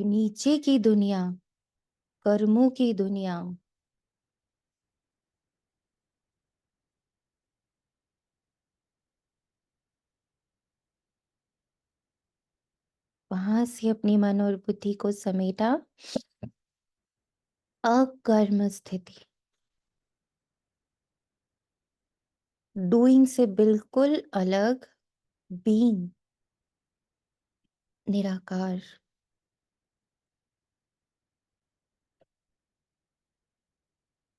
नीचे की दुनिया, कर्मों की दुनिया। वहां से अपनी मन और बुद्धि को समेटा। अकर्म स्थिति, डूइंग से बिल्कुल अलग। बीइंग, निराकार।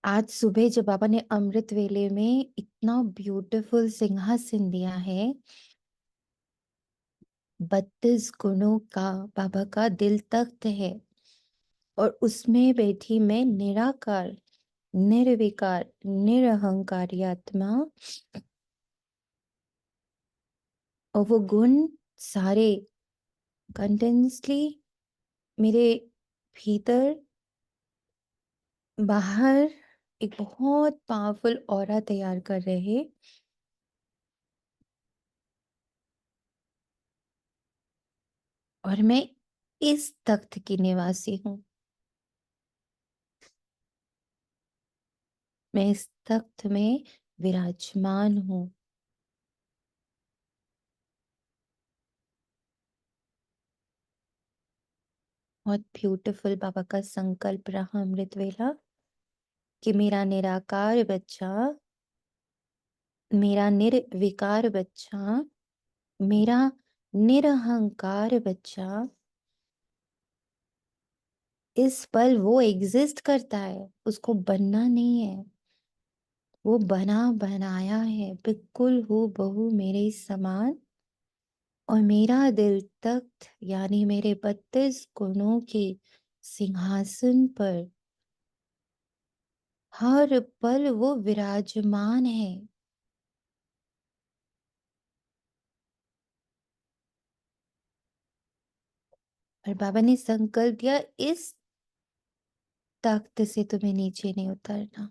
आज सुबह जब बाबा ने अमृत वेले में इतना ब्यूटीफुल सिंहासन दिया है, 32 गुणों का बाबा का दिल तख्त है, और उसमें बैठी मैं निराकार, निर्विकार, निरहंकारी आत्मा। और वो गुण सारे कंटिन्यूसली मेरे भीतर बाहर एक बहुत पावरफुल ऑरा तैयार कर रहे हैं। और मैं इस तख्त की निवासी हूँ। मैं इस तख्त में विराजमान हूँ। बहुत ब्यूटीफुल बाबा का संकल्प रहा अमृत वेला कि मेरा निराकार बच्चा, मेरा निर्विकार बच्चा, मेरा निरहंकार बच्चा, इस पल वो एग्जिस्ट करता है, उसको बनना नहीं है। वो बना बनाया है, बिल्कुल हूबहू मेरे समान। और मेरा दिल तख्त यानी मेरे 32 गुणों के सिंहासन पर हर पल वो विराजमान है। और बाबा ने संकल्प दिया, इस तख्त से तुम्हें नीचे नहीं उतरना।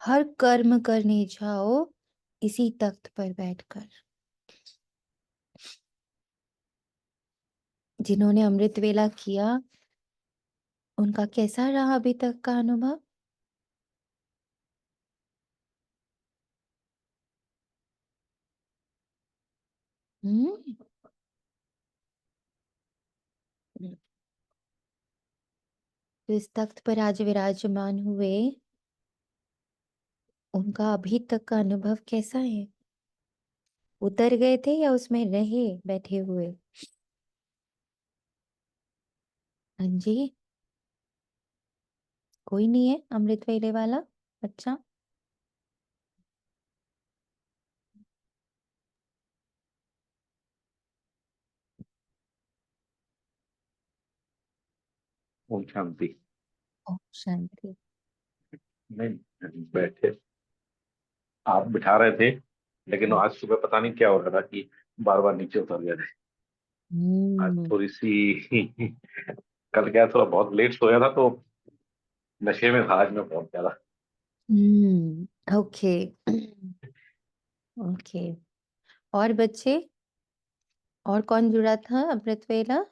हर कर्म करने जाओ इसी तख्त पर बैठकर। जिन्होंने अमृत वेला किया, उनका कैसा रहा अभी तक का अनुभव? हम्म। तो इस तख्त पर आज विराजमान हुए, उनका अभी तक का अनुभव कैसा है? उतर गए थे या उसमें रहे बैठे हुए? हाँ जी। कोई नहीं है अमृत वेले वाला बच्चा? ओम शांति। ओम शांति। नहीं, बैठे। आप बिठा रहे थे, लेकिन आज सुबह पता नहीं क्या हो रहा था कि बार बार नीचे उतर गए थे। आज हम्म। थोड़ी सी कल क्या थोड़ा बहुत लेट सोया था, तो नशे में था आज मैं बहुत ज्यादा। ओके। ओके। और बच्चे, और कौन जुड़ा था अमृत वेला?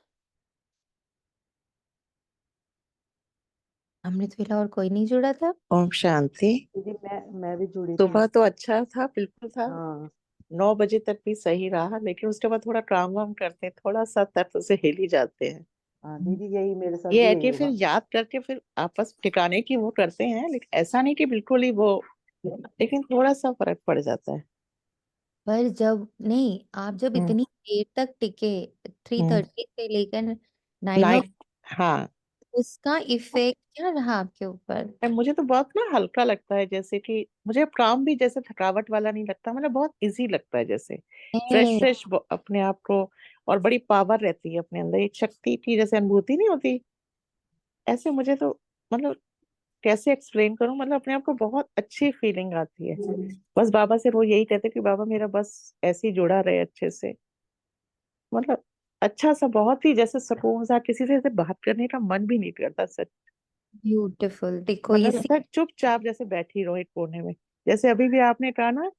अमृत वेला और कोई नहीं जुड़ा था? ओम शांति। दीदी मैं भी जुड़ी थी। सुबह तो अच्छा था, बिल्कुल था। हाँ 9 बजे तक भी सही रहा, लेकिन उसके बाद थोड़ा काम वाम करते हैं, थोड़ा सा तर्क से हिल ही जाते हैं। हाँ दीदी, यही मेरे साथ ये भी है यही कि फिर हुआ। याद करके फिर आपस ठिकाने की वो करते हैं, लेकिन ऐसा नहीं कि बिल्कुल ही वो, लेकिन थोड़ा सा फर्क पड़ जाता है। पर जब नहीं, आप जब हम्म। इतनी देर तक टिके, थ्री हम्म। थर्टी से लेकर 9 नाइट। हाँ। उसका इफेक्ट क्या रहा आपके ऊपर? मुझे तो बहुत ना हल्का लगता है, जैसे कि मुझे अब काम भी जैसे थकावट वाला नहीं लगता, मतलब बहुत इजी लगता है, जैसे फ्रेश है। फ्रेश अपने आप को। और बड़ी पावर रहती है अपने अंदर, एक शक्ति की जैसे अनुभूति नहीं होती, ऐसे मुझे तो, मतलब कैसे एक्सप्लेन करूं, मतलब अपने आप को बहुत अच्छी फीलिंग आती है। बस बाबा से वो यही कहते कि बाबा मेरा बस ऐसे ही जुड़ा रहे अच्छे से, मतलब अच्छा सा, बहुत ही जैसे सुकून सा, किसी से ऐसे बात करने का मन भी नहीं करता सच। ब्यूटीफुल, देखो मतलब इसी। लगता है चुपचाप जैसे बैठी रहो एक कोने में, जैसे अभी भी आपने कहा ना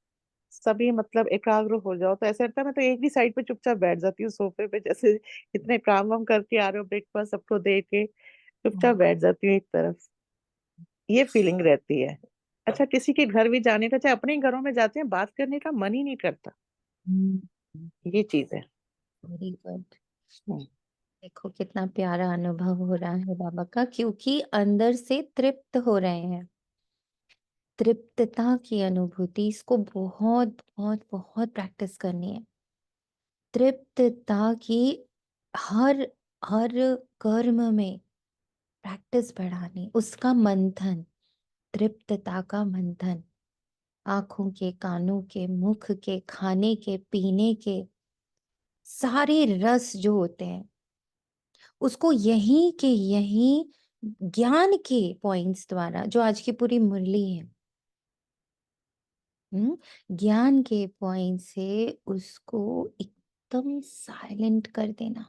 सभी मतलब एकाग्र हो जाओ, तो ऐसा लगता है मैं तो एक ही साइड पे चुपचाप बैठ जाती हूँ सोफे पे, जैसे इतने काम वाम करके आ रहे हो, ब्रेकफास्ट सबको दे के चुपचाप बैठ जाती हूँ एक तरफ। ये फीलिंग रहती है। अच्छा, किसी के घर भी जाने का, चाहे अपने ही घरों में जाते हैं, बात करने का मन ही नहीं करता। ये चीज है। Very good. हम्म। देखो कितना प्यारा अनुभव हो रहा है बाबा का, क्योंकि अंदर से तृप्त हो रहे हैं। तृप्तता की अनुभूति, इसको बहुत बहुत बहुत प्रैक्टिस करनी है। तृप्तता की हर हर कर्म में प्रैक्टिस बढ़ानी, उसका मंथन, तृप्तता का मंथन। आंखों के, कानों के, मुख के, खाने के, पीने के सारे रस जो होते हैं, उसको यहीं के यहीं ज्ञान के पॉइंट्स द्वारा, जो आज की पूरी मुरली है, ज्ञान के पॉइंट से उसको एकदम साइलेंट कर देना।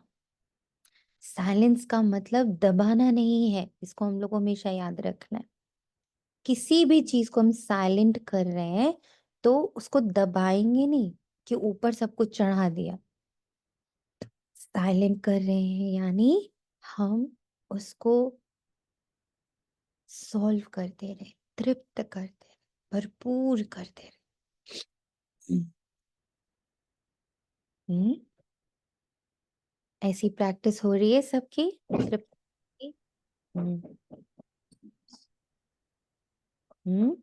साइलेंस का मतलब दबाना नहीं है, इसको हम लोग को हमेशा याद रखना है। किसी भी चीज को हम साइलेंट कर रहे हैं तो उसको दबाएंगे नहीं कि ऊपर सब कुछ चढ़ा दिया। साइलेंट कर रहे हैं यानी हम उसको सॉल्व कर दे रहे, तृप्त कर दे रहे, भरपूर कर दे रहे। हम्म ऐसी प्रैक्टिस हो रही है सबकी तृप्त की। हम्म हम्म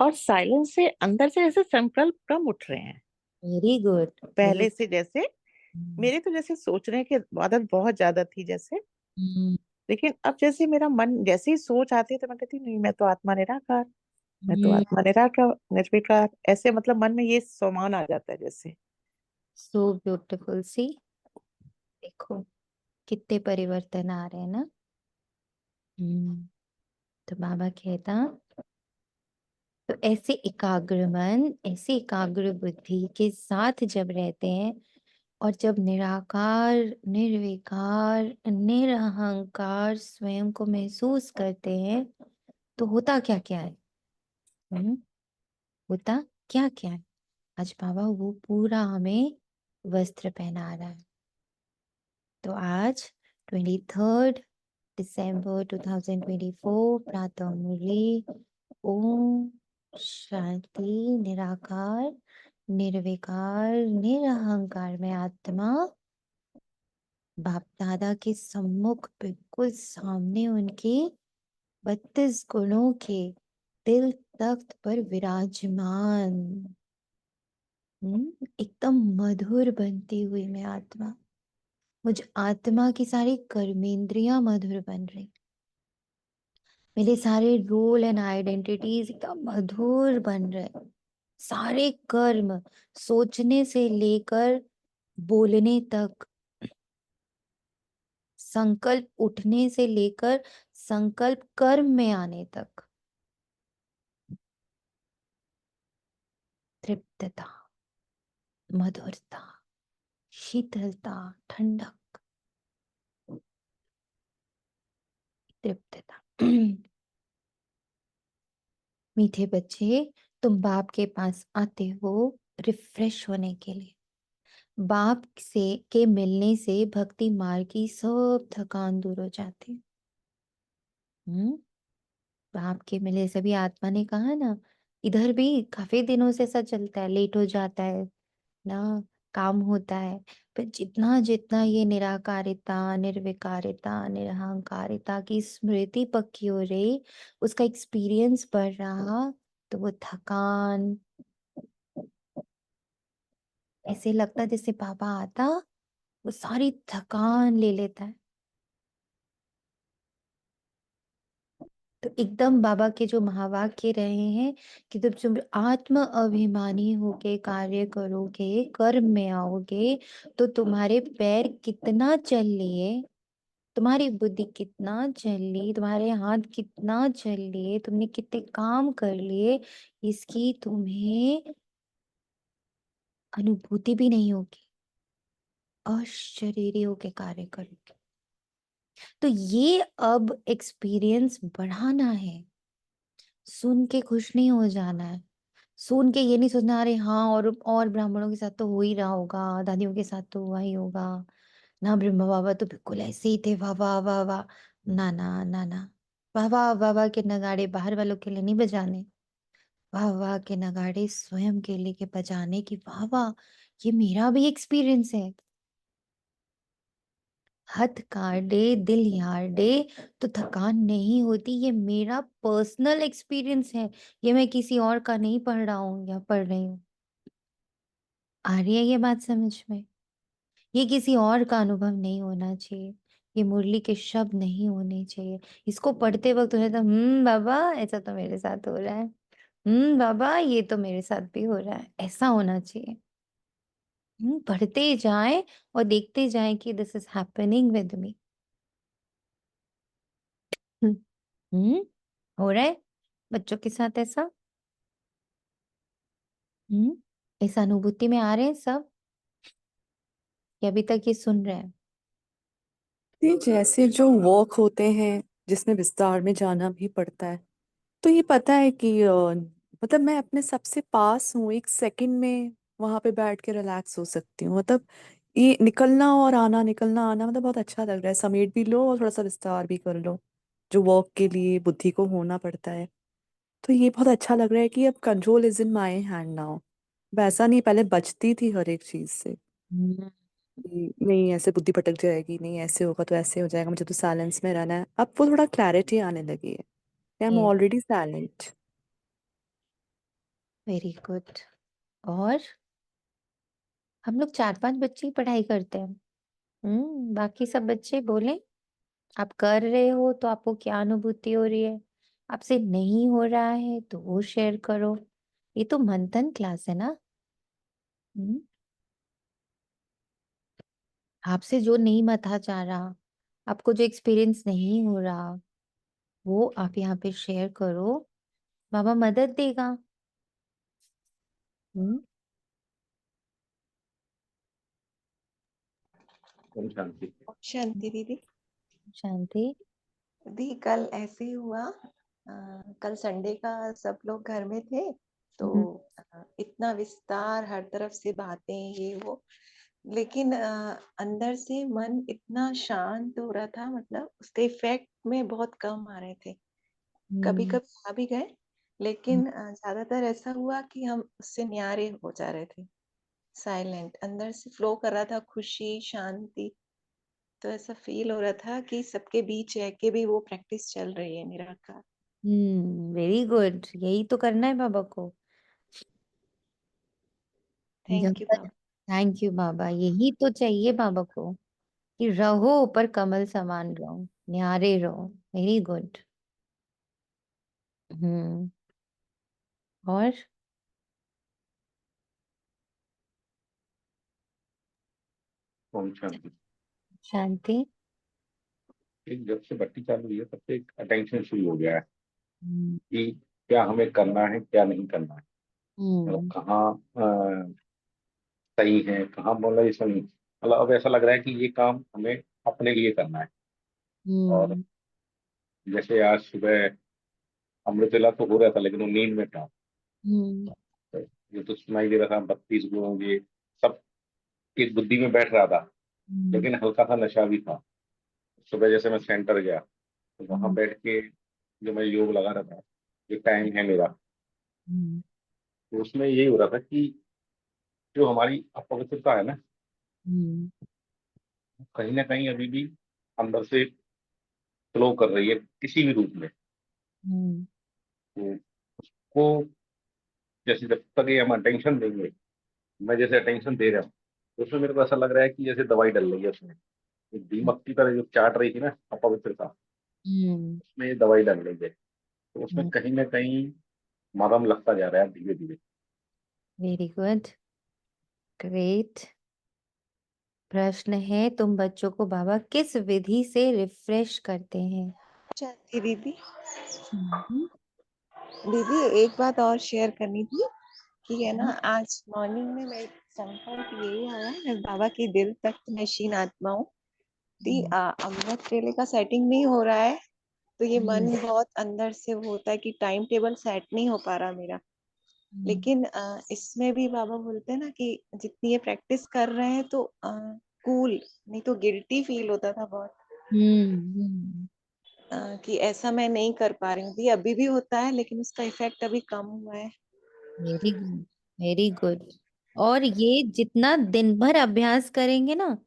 और साइलेंस से अंदर से ऐसे संकल्प कम उठ रहे हैं वेरी गुड, वेरी। पहले से। जैसे मेरे तो जैसे सोचने की आदत बहुत ज्यादा थी जैसे, लेकिन अब जैसे मेरा मन जैसे ही सोच आती है तो मैं कहती हूँ, नहीं, मैं तो आत्मा निराकार, मैं तो आत्मा निराकार निर्विकार, ऐसे मतलब मन में ये समान आ जाता है जैसे। सो ब्यूटिफुल सी। देखो कितने परिवर्तन आ रहे हैं ना। हम्म तो बाबा कहता, तो ऐसे एकाग्र मन, ऐसे एकाग्र बुद्धि के साथ जब रहते हैं, और जब निराकार, निर्विकार, निरहंकार स्वयं को महसूस करते हैं, तो होता क्या क्या है। हम्म होता क्या क्या है। आज बाबा वो पूरा हमें वस्त्र पहना रहा है। तो आज 23 दिसंबर 2024 प्रातः मुरली। ओम शांति। निराकार, निर्विकार, निरहंकार में आत्मा बाप दादा के सम्मुख बिल्कुल सामने उनके 32 गुणों के दिल तख्त पर विराजमान। एकदम मधुर बनती हुई मैं आत्मा, मुझ आत्मा की सारी कर्मेंद्रियां मधुर बन रही, मेरे सारे रोल एंड आइडेंटिटीज एकदम मधुर बन रहे। सारे कर्म, सोचने से लेकर बोलने तक, संकल्प उठने से लेकर संकल्प कर्म में आने तक, तृप्तता, मधुरता, शीतलता, ठंडक, तृप्तता। मीठे बच्चे, तुम बाप के पास आते हो रिफ्रेश होने के लिए। बाप से के मिलने से भक्ति मार्ग की सब थकान दूर हो जाती है। हम्म बाप के मिले से भी, आत्मा ने कहा ना, इधर भी काफी दिनों से ऐसा चलता है, लेट हो जाता है ना, काम होता है। पर जितना जितना ये निराकारिता, निर्विकारिता, निरहंकारिता की स्मृति पक्की हो रही, उसका एक्सपीरियंस बढ़ रहा, तो वो थकान, ऐसे लगता है जैसे बाबा आता वो सारी थकान ले लेता है। तो एकदम बाबा के जो महावाक्य रहे हैं कि जब तुम आत्म अभिमानी होके कार्य करोगे, कर्म में आओगे, तो तुम्हारे पैर कितना चल लिए, तुम्हारी बुद्धि कितना चल ली, तुम्हारे हाथ कितना चल लिए, तुमने कितने काम कर लिए, इसकी तुम्हें अनुभूति भी नहीं होगी। अशरीरी होके कार्य करोगे। तो ये अब एक्सपीरियंस बढ़ाना है, सुन के खुश नहीं हो जाना है। सुन के ये नहीं सोचना अरे हाँ और ब्राह्मणों के साथ तो हो ही रहा होगा, दादियों के साथ तो हुआ ही होगा ना, ब्रह्मा बाबा तो बिल्कुल ऐसे ही थे, वाह वाह वाह वाह। ना ना ना ना, वाह वाह वाह वाह के नगाड़े बाहर वालों के लिए नहीं बजाने, वाह वाह के नगाड़े स्वयं के लिए के बजाने की, वाह वाह ये मेरा भी एक्सपीरियंस है। हथ काटे दिल यार दे तो थकान नहीं होती, ये मेरा पर्सनल एक्सपीरियंस है, ये मैं किसी और का नहीं पढ़ रहा हूँ या पढ़ रही हूँ। आ रही है ये बात समझ में? ये किसी और का अनुभव नहीं होना चाहिए, ये मुरली के शब्द नहीं होने चाहिए। इसको पढ़ते वक्त उन्हें तो बाबा ऐसा तो मेरे साथ हो रहा है, बाबा ये तो मेरे साथ भी हो रहा है, ऐसा होना चाहिए। पढ़ते जाएं और देखते जाएं कि this is happening with me. हम्म हो रहा है बच्चों के साथ ऐसा। हम्म इस अनुभूति में आ रहे हैं सब, या अभी तक ये सुन रहे हैं? ये जैसे जो वर्क होते हैं जिसमें विस्तार में जाना भी पड़ता है, तो ये पता है कि मतलब मैं अपने सबसे पास हूँ, एक सेकंड में वहां पे बैठ के रिलैक्स हो सकती हूँ। मतलब ये निकलना और आना, निकलना आना, मतलब बहुत अच्छा लग रहा है। समेट भी लो और थोड़ा सा विस्तार भी कर लो, जो वर्क के लिए बुद्धि को होना पड़ता है। तो ये बहुत अच्छा लग रहा है कि अब control is in my hand now. वैसा नहीं, पहले बचती थी हर एक चीज से हम्म, कि नहीं ऐसे बुद्धि भटक जाएगी, नहीं ऐसे होगा तो ऐसे हो जाएगा, मुझे तो साइलेंस में रहना है। अब वो थोड़ा क्लैरिटी आने लगी है। आई एम ये ऑलरेडी साइलेंट। Very good. और हम लोग 4-5 बच्चे ही पढ़ाई करते हैं। बाकी सब बच्चे बोले आप कर रहे हो तो आपको क्या अनुभूति हो रही है, आपसे नहीं हो रहा है तो वो शेयर करो। ये तो मंथन क्लास है ना। हम्म आपसे जो नहीं मथा जा रहा, आपको जो एक्सपीरियंस नहीं हो रहा, वो आप यहाँ पे शेयर करो, बाबा मदद देगा। हम्म ओम शांति। शांति दीदी। शांति। दी कल ऐसे ही हुआ, कल संडे का सब लोग घर में थे, तो हम्म इतना विस्तार, हर तरफ से बातें ये वो, लेकिन अंदर से मन इतना शांत हो रहा था, मतलब उसके इफेक्ट में बहुत कम आ रहे थे। कभी हम्म कभी आ भी गए, लेकिन ज्यादातर ऐसा हुआ कि हम उससे न्यारे हो जा रहे थे। साइलेंट अंदर से फ्लो कर रहा था, खुशी शांति। तो ऐसा फील हो रहा था कि सबके बीच रह के भी वो प्रैक्टिस चल रही है निराकार। वेरी गुड, यही तो करना है बाबा को। थैंक यू बाबा। थैंक यू बाबा, यही तो चाहिए बाबा को कि रहो पर कमल समान रहो, न्यारे रहो। Very good. हम्म और ओम शांति। शांति। एक जब से बत्ती चालू हुई है तब से एक अटेंशन शुरू हो गया है हम्म कि क्या हमें करना है क्या नहीं करना है, मतलब हम्म कहाँ सही है कहाँ बोला ये सही। मतलब अब ऐसा लग रहा है कि ये काम हमें अपने लिए करना है। और हम्म जैसे आज सुबह अमृत वेला तो हो रहा था लेकिन वो नींद में था। हम्म तो ये तो सुनाई दे रहा था 32 गुण ये सब एक बुद्धि में बैठ रहा था, हम्म लेकिन हल्का सा नशा भी था। सुबह जैसे मैं सेंटर गया तो वहां हम्म बैठ के जो मैं योग लगा रहा था, ये टाइम है मेरा, हम्म तो उसमें यही हो रहा था कि जो हमारी अपवित्रता है ना, हम्म कहीं ना कहीं अभी भी अंदर से फ्लो कर रही है किसी भी रूप में। हम्म तो उसको जैसे जब तक ये हम अटेंशन देंगे, मैं जैसे अटेंशन दे रहा हूँ, तो उसमें मेरे को ऐसा लग रहा है कि जैसे दवाई डल रही है उसमें। एक दीमक की तरह जो चाट रही थी ना अपवित्रता, हम्म उसमें ये दवाई डल रही है। तो उसमें कहीं ना कहीं मरहम लगता जा रहा है धीरे धीरे। Very good, great. प्रश्न है तुम बच्चों को बाबा किस विधि से रिफ्रेश करते हैं? शांति दीदी। हम्म दीदी एक बात और शेयर करनी थी कि है ना, आज मॉर्निंग में मेरे संकल्प यही आया, मैं बाबा की दिल तक नशीन आत्मा हूँ। दी अमृत वेले का सेटिंग नहीं हो रहा है, तो ये मन बहुत अंदर से वो होता है कि टाइम टेबल सेट नहीं हो पा रहा मेरा। लेकिन इसमें भी बाबा बोलते हैं ना कि जितनी ये प्रैक्टिस कर रहे हैं तो कूल, नहीं तो गिल्टी फील होता था बहुत हम्म। कि ऐसा मैं नहीं कर पा रही हूँ। भी अभी भी होता है लेकिन उसका इफेक्ट अभी कम हुआ है। Very good, very good. और ये जितना दिन भर अभ्यास करेंगे ना,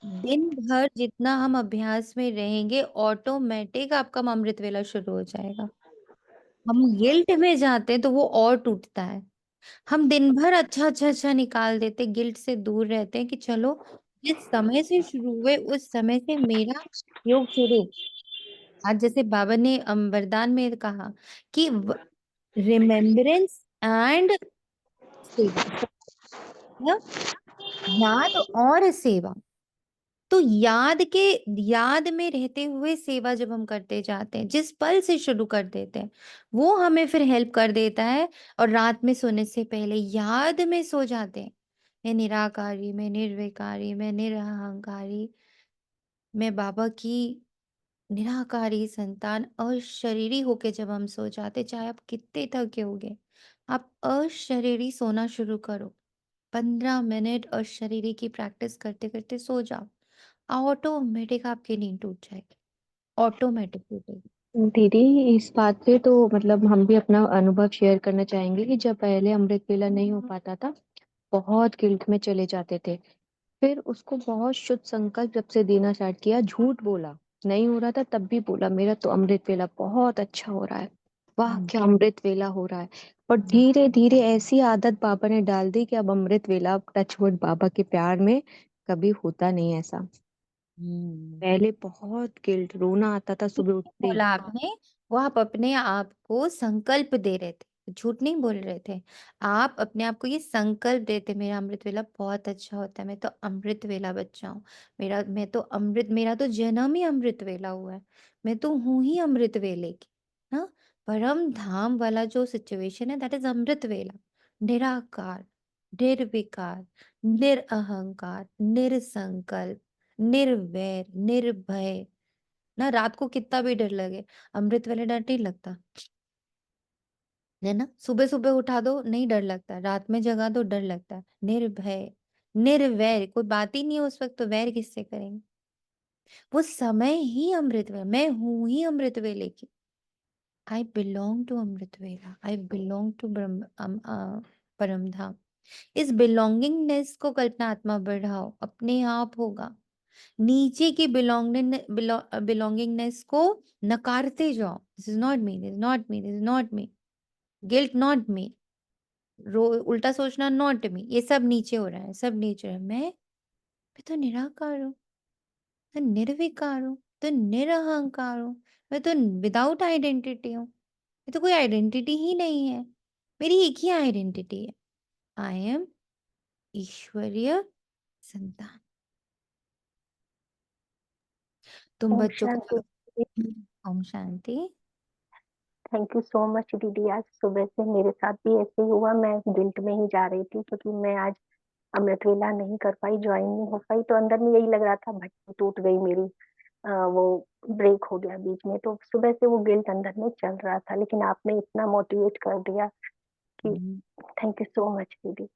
दिन भर जितना हम अभ्यास में रहेंगे, ऑटोमेटिक आपका अमृत वेला शुरू हो जाएगा। हम गिल्ट में जाते हैं तो वो और टूटता है। हम दिन भर अच्छा अच्छा अच्छा निकाल देते, गिल्ट से दूर रहते हैं कि चलो जिस समय से शुरू हुए उस समय से मेरा योग शुरू। आज जैसे बाबा ने वरदान में कहा कि रिमेम्बरेंस एंड सेवा, मतलब याद और सेवा। तो याद में रहते हुए सेवा जब हम करते जाते हैं, जिस पल से शुरू कर देते हैं, वो हमें फिर हेल्प कर देता है। और रात में सोने से पहले याद में सो जाते हैं, मैं निराकारी, मैं निर्विकारी, मैं निरहंकारी, मैं बाबा की निराकारी संतान। अशरीरी होके जब हम सो जाते, चाहे आप कितने थके होगे, आप अशरीरी सोना शुरू करो। 15 मिनट अशरीरी की प्रैक्टिस करते करते सो जाओ, ऑटोमेटिक आपकी नींद टूट जाएगी, ऑटोमेटिक टूटेगी। दीदी, इस बात पे तो मतलब हम भी अपना अनुभव शेयर करना चाहेंगे कि जब पहले अमृत वेला नहीं हो पाता था, बहुत गिल्ट में चले जाते थे। फिर उसको बहुत शुद्ध संकल्प जब से देना स्टार्ट किया, झूठ बोला, नहीं हो रहा था तब भी बोला मेरा तो अमृत वेला बहुत अच्छा हो रहा है, वाह क्या अमृत वेला हो रहा है। और धीरे धीरे ऐसी आदत बाबा ने डाल दी कि अब अमृत वेला टचवुड बाबा के प्यार में कभी होता नहीं ऐसा। हम्म। पहले बहुत गिल्ट, रोना आता था सुबह उठते ही। बोला आपने, वो आप अपने आप को संकल्प दे रहे थे, झूठ नहीं बोल रहे थे। आप अपने आप को ये संकल्प देते, मेरा अमृत वेला बहुत अच्छा होता है, मैं तो अमृत वेला बच्चा हूँ, मेरा तो जन्म ही अमृत वेला हुआ है, मैं तो हूं ही अमृत वेले की। हाँ, परम धाम वाला जो सिचुएशन है, दैट इज अमृत वेला। निराकार, निर्विकार, निरअहंकार, निरसंकल्प, निर्वैर, निर्भय। ना रात को कितना भी डर लगे, अमृत वाले डर नहीं लगता है ना। सुबह सुबह उठा दो नहीं डर लगता, रात में जगा दो डर लगता है। निर्भय, निर्वैर, कोई बात ही नहीं है उस वक्त, तो वैर किससे करेंगे। वो समय ही अमृत वेला, मैं हूं ही अमृत वेले की। आई बिलोंग टू अमृत वेला, आई बिलोंग टू परम धाम। इस बिलोंगिंगनेस को कल्पनात्मा बढ़ाओ, अपने आप होगा। नीचे की बिलोंगिंगनेस को नकारते जाओ, this is not me, this is not me, this is not me, guilt not me, उल्टा सोचना नॉट मी, ये सब नीचे हो रहा है, सब नीचे है। मैं तो निराकार हूँ, तो निर्विकार हूँ, तो निरहंकार हूँ, मैं तो विदाउट आइडेंटिटी हूँ। ये तो कोई आइडेंटिटी ही नहीं है, मेरी एक ही आइडेंटिटी है, आई एम ईश्वरीय संतान। तुम ओम बच्चों शांति। को Om Shanti. Thank you so much दीदी। आज सुबह से मेरे साथ भी ऐसे ही हुआ, मैं गिल्ट में ही जा रही थी क्योंकि मैं आज अमृत वेला नहीं कर पाई, ज्वाइन नहीं हो पाई, तो अंदर में यही लग रहा था भट्टी टूट गई मेरी। वो ब्रेक हो गया बीच में, तो सुबह से वो गिल्ट अंदर में चल रहा था, लेकिन आपने इतना मोटिवेट कर दिया कि थैंक यू सो मच दीदी।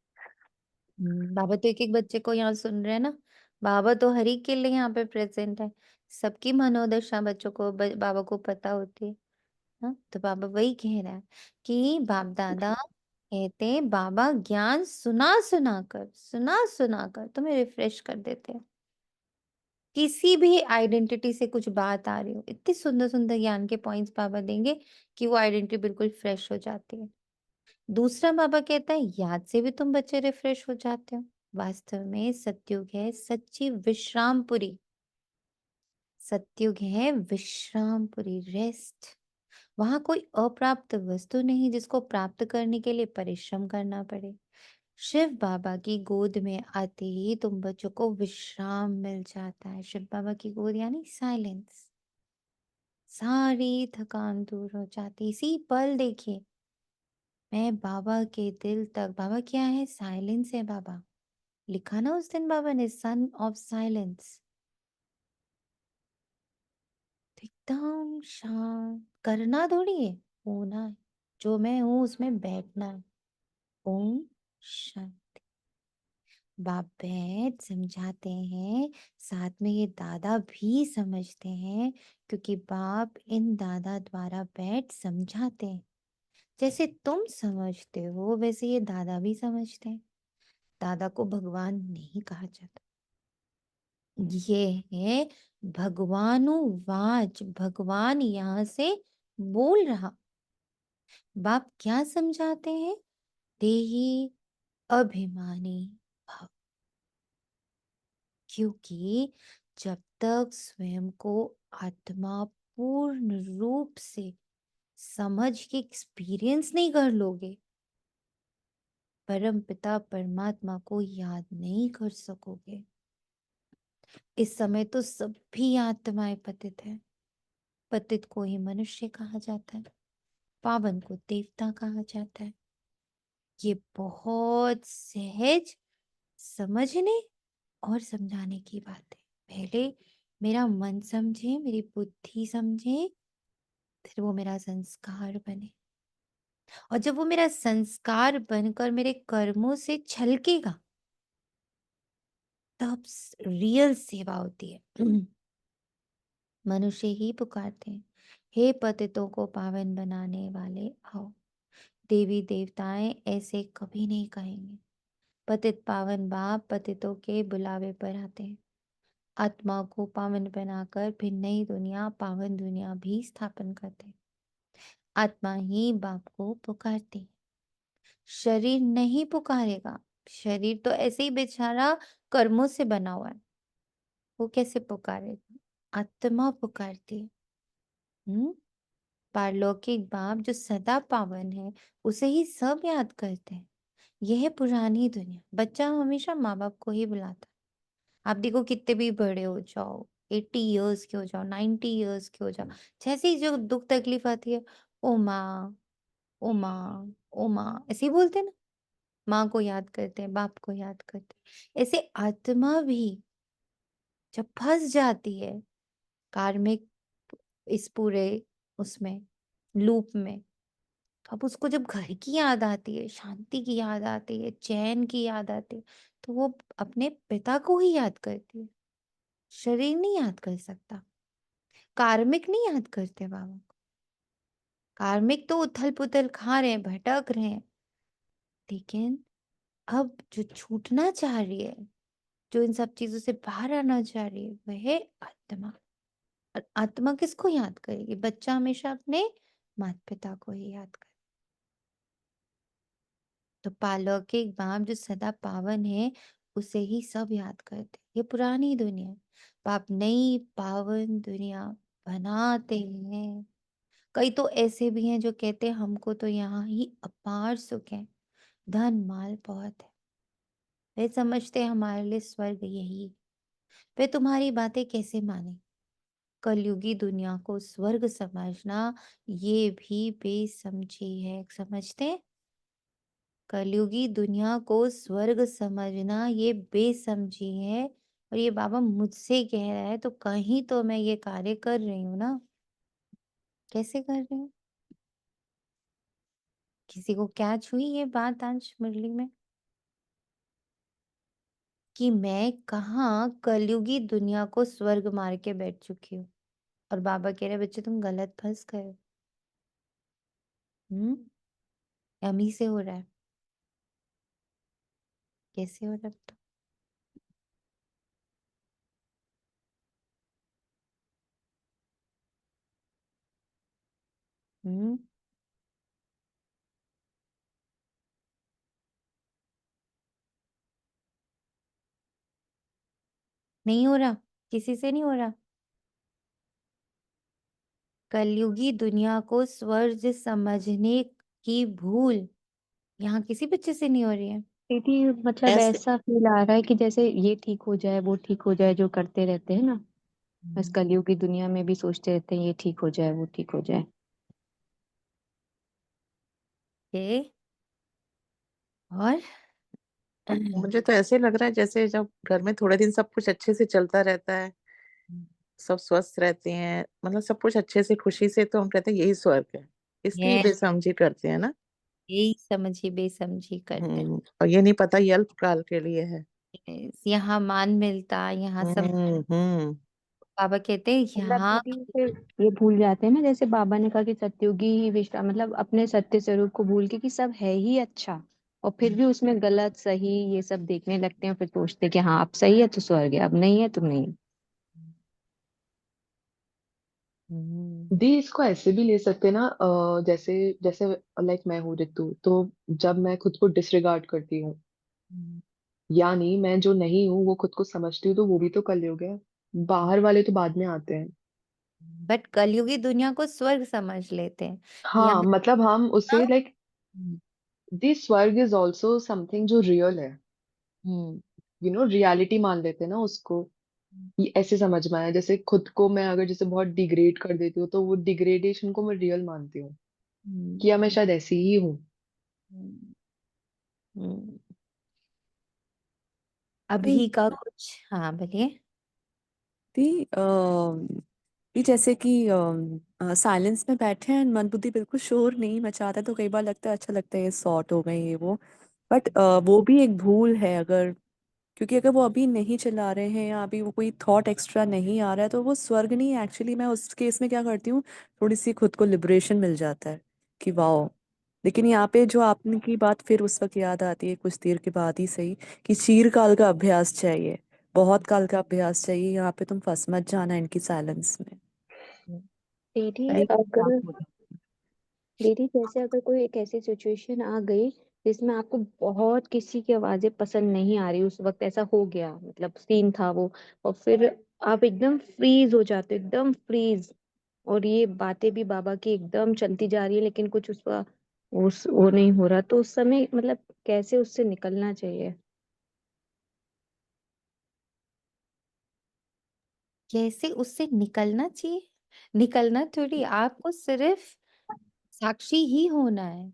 बाबा तो एक एक बच्चे को यहाँ सुन रहे हैं ना, बाबा तो हर एक के लिए यहाँ पे प्रेजेंट है। सबकी मनोदशा बच्चों को बाबा को पता होती है। हाँ, तो बाबा वही कह रहा है कि बाप दादा कहते हैं, बाबा ज्ञान सुना सुना कर तुम्हें रिफ्रेश कर देते हैं। किसी भी आइडेंटिटी से कुछ बात आ रही हो, इतनी सुंदर सुंदर ज्ञान के पॉइंट्स बाबा देंगे कि वो आइडेंटिटी बिल्कुल फ्रेश हो जाती है। दूसरा बाबा कहता है, याद से भी तुम बच्चे रिफ्रेश हो जाते हो। वास्तव में सत्युग है सच्ची विश्रामपुरी, सत्युग है विश्रामपुरी, रेस्ट। वहां कोई अप्राप्त वस्तु नहीं जिसको प्राप्त करने के लिए परिश्रम करना पड़े। शिव बाबा की गोद में आते ही तुम बच्चों को विश्राम मिल जाता है। शिव बाबा की गोद यानी साइलेंस, सारी थकान दूर हो जाती इसी पल। देखिए, मैं बाबा के दिल तक, बाबा क्या है, साइलेंस है बाबा। लिखा ना उस दिन बाबा ने, सन ऑफ साइलेंस। एकदम शांत, करना थोड़ी है, होना है। जो मैं हूं उसमें बैठना है, ओम शांति। बाप बैठ समझाते हैं, साथ में ये दादा भी समझते हैं, क्योंकि बाप इन दादा द्वारा बैठ समझाते हैं। जैसे तुम समझते हो वैसे ये दादा भी समझते हैं। दादा को भगवान नहीं कहा जाता, ये है भगवानुवाच, भगवान यहाँ से बोल रहा। बाप क्या समझाते हैं? देही अभिमानी भव, क्योंकि जब तक स्वयं को आत्मा पूर्ण रूप से समझ के एक्सपीरियंस नहीं कर लोगे, परम पिता परमात्मा को याद नहीं कर सकोगे। इस समय तो सभी आत्माएं पतित है। पतित को ही मनुष्य कहा जाता है, पावन को देवता कहा जाता है। ये बहुत सहज समझने और समझाने की बात है। पहले मेरा मन समझे, मेरी बुद्धि समझे, फिर वो मेरा संस्कार बने। और जब वो मेरा संस्कार बनकर मेरे कर्मों से छलकेगा, तब रियल सेवा होती है। मनुष्य ही पुकारते हैं, हे पतितों को पावन बनाने वाले आओ। देवी देवताएं ऐसे कभी नहीं कहेंगे। पतित पावन बाप पतितों के बुलावे पर आते हैं। आत्मा को पावन बनाकर फिर नई दुनिया, पावन दुनिया भी स्थापन करते हैं। आत्मा ही बाप को पुकारती है, शरीर नहीं पुकारेगा। शरीर तो ऐसे ही बेचारा कर्मों से बना हुआ है, वो कैसे पुकारेगा? आत्मा पुकारती है। पारलौकिक बाप जो सदा पावन है, उसे ही सब याद करते हैं। यह है पुरानी दुनिया। बच्चा हमेशा माँ बाप को ही बुलाता है। आप देखो कितने भी बड़े हो जाओ, 80 इयर्स के हो जाओ, 90 इयर्स के हो जाओ, जैसे ही जो दुख तकलीफ आती है, ओ माँ, ओ माँ, ओ माँ, ऐसे ही बोलते हैं ना। माँ को याद करते हैं, बाप को याद करते हैं। ऐसे आत्मा भी जब फंस जाती है कार्मिक इस पूरे उसमें लूप में, अब उसको जब घर की याद आती है, शांति की याद आती है, चैन की याद आती है, तो वो अपने पिता को ही याद करती है। शरीर नहीं याद कर सकता। कार्मिक नहीं याद करते बाबा को। कार्मिक तो उथल पुथल खा रहे हैं, भटक रहे हैं। लेकिन अब जो छूटना चाह रही है, जो इन सब चीजों से बाहर आना चाह रही है, वह है आत्मा। और आत्मा किसको याद करेगी? बच्चा हमेशा अपने माता पिता को ही याद करे। तो पालौकिक बाप जो सदा पावन है, उसे ही सब याद करते। ये पुरानी दुनिया, बाप नई पावन दुनिया बनाते हैं। कई तो ऐसे भी हैं जो कहते हैं हमको तो यहाँ ही अपार सुख है, धन माल बहुत है। वे समझते हैं हमारे लिए स्वर्ग यही। वे तुम्हारी बातें कैसे माने? कलयुगी दुनिया को स्वर्ग समझना ये भी बेसमझी है। समझते हैं? कलयुगी दुनिया को स्वर्ग समझना ये बेसमझी है। और ये बाबा मुझसे कह रहा है, तो कहीं तो मैं ये कार्य कर रही हूँ ना। कैसे कर रही हूँ? किसी को कैच हुई ये बात आज मुरली में कि मैं कहाँ कलयुगी दुनिया को स्वर्ग मार के बैठ चुकी हूँ? और बाबा कह रहे बच्चे तुम गलत फंस गए हो। यमी से हो रहा है। कैसे हो रहा है तो? हम्म नहीं हो रहा, किसी से नहीं हो रहा। कलयुगी दुनिया को स्वर्ग समझने की भूल यहाँ किसी बच्चे से नहीं हो रही है। दीदी मतलब ऐसे ऐसा फील आ रहा है कि जैसे ये ठीक हो जाए, वो ठीक हो जाए, जो करते रहते हैं ना, बस कलयुग की दुनिया में भी सोचते रहते हैं ये ठीक हो जाए, वो ठीक हो जाए। ए? और मुझे तो ऐसे लग रहा है जैसे जब घर में थोड़े दिन सब कुछ अच्छे से चलता रहता है, सब स्वस्थ रहते हैं, मतलब सब कुछ अच्छे से खुशी से, तो हम कहते हैं यही स्वर्ग है। इसलिए ये बेसमझी करते हैं ना। यही समझी बेसमझी करते और ये नहीं पता ये अल्पकाल के लिए है। थे। यहाँ मान मिलता, यहाँ सब हम्म। बाबा कहते हैं मतलब यहाँ दीदी फिर ये भूल जाते हैं ना, जैसे बाबा ने कहा कि सत्युगी ही विश्वास, मतलब अपने सत्य स्वरूप को भूल के कि सब है ही अच्छा, और फिर भी उसमें गलत सही ये सब देखने लगते हैं, फिर सोचते हैं कि हाँ अब सही है तो स्वर्ग है, अब नहीं है तो नहीं। दी इसको ऐसे भी ले सकते ना, जैसे जैसे लाइक मैं हूँ ऋतु, तो जब मैं खुद को डिसरिगार्ड करती हूँ, यानी मैं जो नहीं हूँ वो खुद को समझती हूँ, तो वो भी तो कलयुग है। बाहर वाले तो बाद में आते हैं। बट कलयुगी दुनिया को स्वर्ग समझ लेते हैं। हाँ, यहाँ मतलब हम उसे लाइक दिस स्वर्ग इज ऑल्सो समथिंग जो रियल है, हम्म रियलिटी मान लेते हैं ना उसको। ये ऐसे समझ में आया, जैसे खुद को मैं अगर जैसे बहुत डिग्रेड कर देती हूँ, तो वो डिग्रेडेशन को मैं रियल मानती हूँ हम्म, कि या मैं शायद ऐसी ही हूँ। हम्म, हम्म। अभी का कुछ, हाँ बोलिए। दी ये जैसे कि साइलेंस में बैठे हैं, मन बुद्धि बिल्कुल शोर नहीं मचाता, तो कई बार लगता है अच्छा लगता है, ये सॉर्ट हो गए ये वो। बट वो भी एक भूल है, अगर क्योंकि अगर वो अभी नहीं चला रहे हैं या अभी वो कोई थॉट एक्स्ट्रा नहीं आ रहा है, तो वो स्वर्ग नहीं है एक्चुअली। मैं उस केस में क्या करती हूँ, थोड़ी सी खुद को लिबरेशन मिल जाता है कि वाओ। लेकिन यहाँ पे जो आपने की बात फिर उस वक्त याद आती है, कुछ देर के बाद ही सही, कि चीरकाल का अभ्यास चाहिए, बहुत काल का अभ्यास चाहिए। यहाँ पे तुम फंस मत जाना इनकी साइलेंस में, दीदी नहीं तो अगर आप हो जाओगे। दीदी जैसे अगर कोई एक ऐसी सिचुएशन आ गई जिसमें आपको बहुत किसी की आवाजें पसंद नहीं आ रही, उस वक्त ऐसा हो गया, मतलब सीन था वो, और फिर आप एकदम फ्रीज हो जाते हो, एकदम फ्रीज, और ये बातें भी बाबा की एकदम चलती जा रही है लेकिन कुछ उसका वो नहीं हो रहा, तो उस समय मतलब कैसे उससे निकलना चाहिए? कैसे उससे निकलना चाहिए? निकलना थोड़ी, आपको सिर्फ साक्षी ही होना है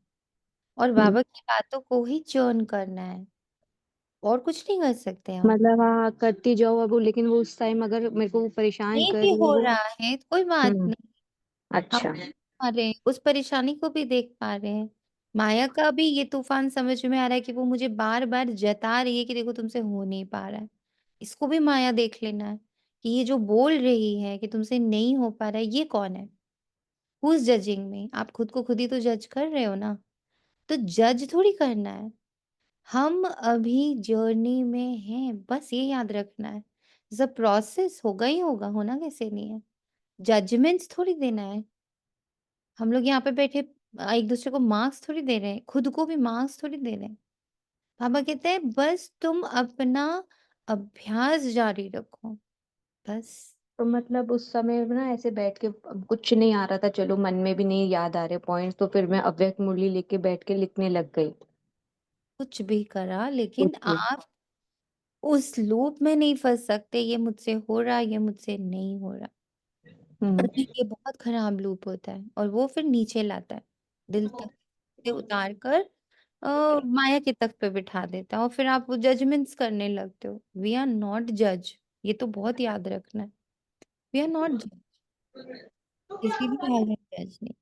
और हम्म, बाबा की बातों को ही चर्न करना है, और कुछ नहीं कर सकते हम। मतलब हाँ करती जाओ अब, लेकिन वो उस टाइम अगर मेरे को वो परेशान नहीं कर भी रही है हो वो। रहा है तो कोई बात हम्म। नहीं, हम अच्छा। देख पा रहे हैं, उस परेशानी को भी देख पा रहे हैं। माया का भी ये तूफान समझ में आ रहा है कि वो मुझे बार बार जता रही है कि देखो तुमसे हो नहीं पा रहा है। इसको भी माया देख लेना है कि ये जो बोल रही है कि तुमसे नहीं हो पा रहा है, ये कौन है? Who is judging me? आप खुद को खुद ही तो जज कर रहे हो ना, तो जज थोड़ी करना है। हम अभी जर्नी में हैं, बस ये याद रखना है। जब प्रोसेस होगा ही होगा, होना कैसे नहीं है। जजमेंट्स थोड़ी देना है। हम लोग यहाँ पे बैठे एक दूसरे को मार्क्स थोड़ी दे रहे हैं, खुद को भी मार्क्स थोड़ी दे रहे हैं। पापा कहते हैं बस तुम अपना अभ्यास जारी रखो, बस। तो मतलब उस समय ना ऐसे बैठ के अब कुछ नहीं आ रहा था, चलो मन में भी नहीं याद आ रहे पॉइंट्स, तो फिर मैं अव्यक्त मुरली लेके बैठ के लिखने लग गई। कुछ भी करा, लेकिन कुछ भी। आप उस लूप में नहीं फंस सकते, ये मुझसे हो रहा, ये मुझसे नहीं हो रहा। हम्म। तभी ये बहुत खराब लूप होता है और वो फिर नीचे लाता है, दिल तक से उतार कर माया के तख्त पे बिठा देता है, और फिर आप वो जजमेंट्स करने लगते हो। वी आर नॉट जज, ये तो बहुत याद रखना है। वी आर नॉट जज, किसी भी हाल में जज नहीं।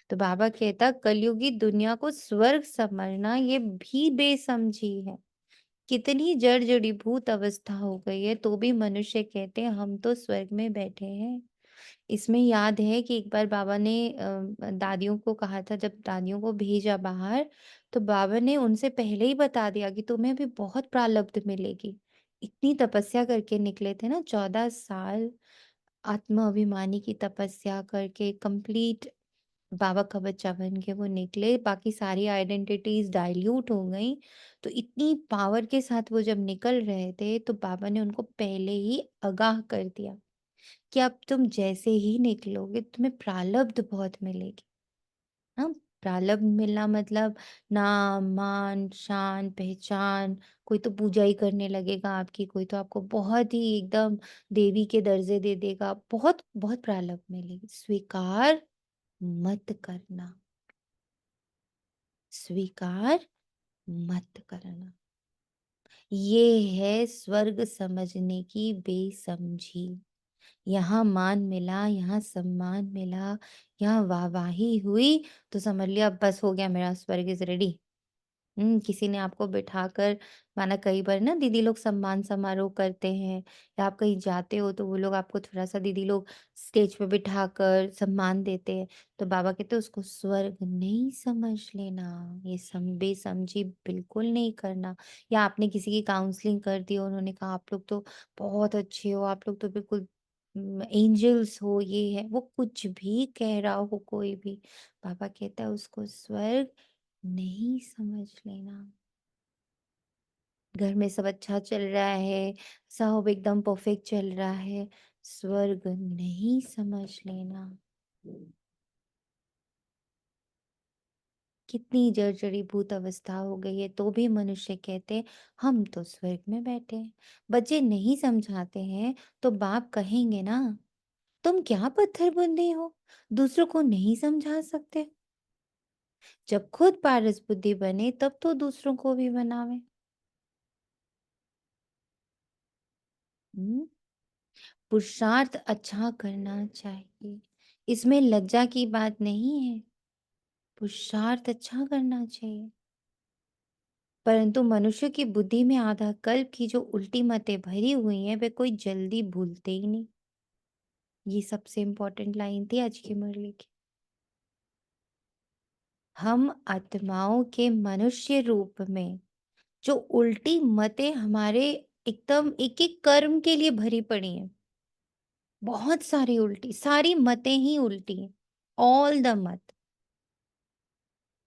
तो बाबा कहता कलयुगी दुनिया को स्वर्ग समझना ये भी बेसमझी है। कितनी जड़ जड़ीभूत अवस्था हो गई है तो भी मनुष्य कहते हैं हम तो स्वर्ग में बैठे हैं। इसमें याद है कि एक बार बाबा ने दादियों को कहा था, जब दादियों को भेजा बाहर, तो बाबा ने उनसे पहले ही बता दिया कि तुम्हें भी बहुत प्रारब्ध मिलेगी। इतनी तपस्या करके निकले थे ना, 14 साल आत्म अभिमानी की तपस्या करके कंप्लीट बाबा का बच्चा बन के वो निकले, बाकी सारी आइडेंटिटीज डाइल्यूट हो गई। तो इतनी पावर के साथ वो जब निकल रहे थे तो बाबा ने उनको पहले ही आगाह कर दिया कि अब तुम जैसे ही निकलोगे तुम्हें प्रारब्ध बहुत मिलेगी। हाँ, प्रारब्ध मिलना मतलब नाम मान शान पहचान, कोई तो पूजा ही करने लगेगा आपकी, कोई तो आपको बहुत ही एकदम देवी के दर्जे दे देगा, बहुत बहुत प्रारब्ध मिलेगी। स्वीकार मत करना, स्वीकार मत करना, ये है स्वर्ग समझने की बेसमझी। यहाँ मान मिला, यहाँ सम्मान मिला, यहाँ वाहवाही हुई, तो समझ लिया बस हो गया, मेरा स्वर्ग इज रेडी। किसी ने आपको बिठाकर, माना कई बार ना दीदी लोग सम्मान समारोह करते हैं, या आप कहीं जाते हो तो वो लोग आपको थोड़ा-सा, दीदी लोग स्टेज पे बिठाकर सम्मान देते हैं। तो बाबा कहते हैं उसको स्वर्ग नहीं समझ लेना, ये बेसमझी बिल्कुल नहीं करना। या आपने किसी की काउंसलिंग कर दी और उन्होंने कहा आप लोग तो बहुत अच्छे हो, आप लोग तो बिल्कुल एंजल्स हो, ये है, वो कुछ भी कह रहा हो कोई भी, बाबा कहता है उसको स्वर्ग नहीं समझ लेना। घर में सब अच्छा चल रहा है, सब एकदम परफेक्ट चल रहा है, स्वर्ग नहीं समझ लेना। कितनी जर्जरीभूत अवस्था हो गई है तो भी मनुष्य कहते हैं, हम तो स्वर्ग में बैठे हैं। बच्चे नहीं समझाते हैं तो बाप कहेंगे ना, तुम क्या पत्थर बुद्धि हो, दूसरों को नहीं समझा सकते। जब खुद पारस बुद्धि बने तब तो दूसरों को भी बनावे। हम्म पुरुषार्थ अच्छा करना चाहिए, इसमें लज्जा की बात नहीं है। पुरुषार्थ अच्छा करना चाहिए, परंतु मनुष्य की बुद्धि में आधा कल्प की जो उल्टी मतें भरी हुई हैं वे कोई जल्दी भूलते ही नहीं। ये सबसे इम्पोर्टेंट लाइन थी आज की मुरली की। हम आत्माओं के मनुष्य रूप में जो उल्टी मतें हमारे एकदम एक एक कर्म के लिए भरी पड़ी हैं, बहुत सारी उल्टी, सारी मतें ही उल्टी हैं, ऑल द मत,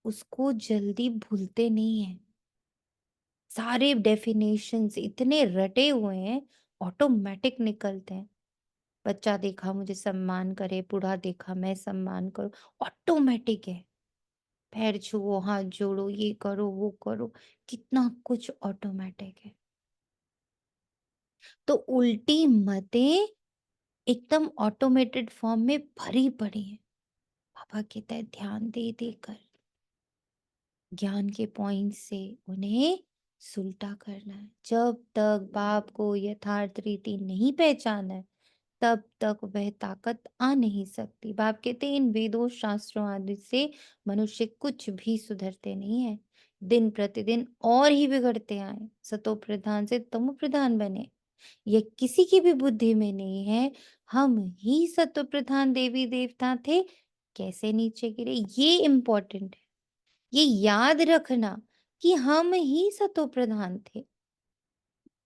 उसको जल्दी भूलते नहीं है। सारे डेफिनेशंस इतने रटे हुए हैं, ऑटोमेटिक निकलते हैं। बच्चा देखा मुझे सम्मान करे, बूढ़ा देखा मैं सम्मान करूं, ऑटोमेटिक है। पैर छुओ, हाथ जोड़ो, ये करो वो करो, कितना कुछ ऑटोमेटिक है। तो उल्टी मतें एकदम ऑटोमेटेड फॉर्म में भरी पड़ी है। पापा कहता है ध्यान दे देकर ज्ञान के पॉइंट से उन्हें सुलटा करना है। जब तक बाप को यथार्थ रीति नहीं पहचाना है तब तक वह ताकत आ नहीं सकती। बाप कहते हैं इन वेदों शास्त्रों आदि से मनुष्य कुछ भी सुधरते नहीं है, दिन प्रतिदिन और ही बिगड़ते आए, सतो प्रधान से तमो प्रधान बने। यह किसी की भी बुद्धि में नहीं है। हम ही सतो प्रधान देवी देवता थे, कैसे नीचे गिरे, ये इम्पोर्टेंट है। ये याद रखना कि हम ही सतो प्रधान थे।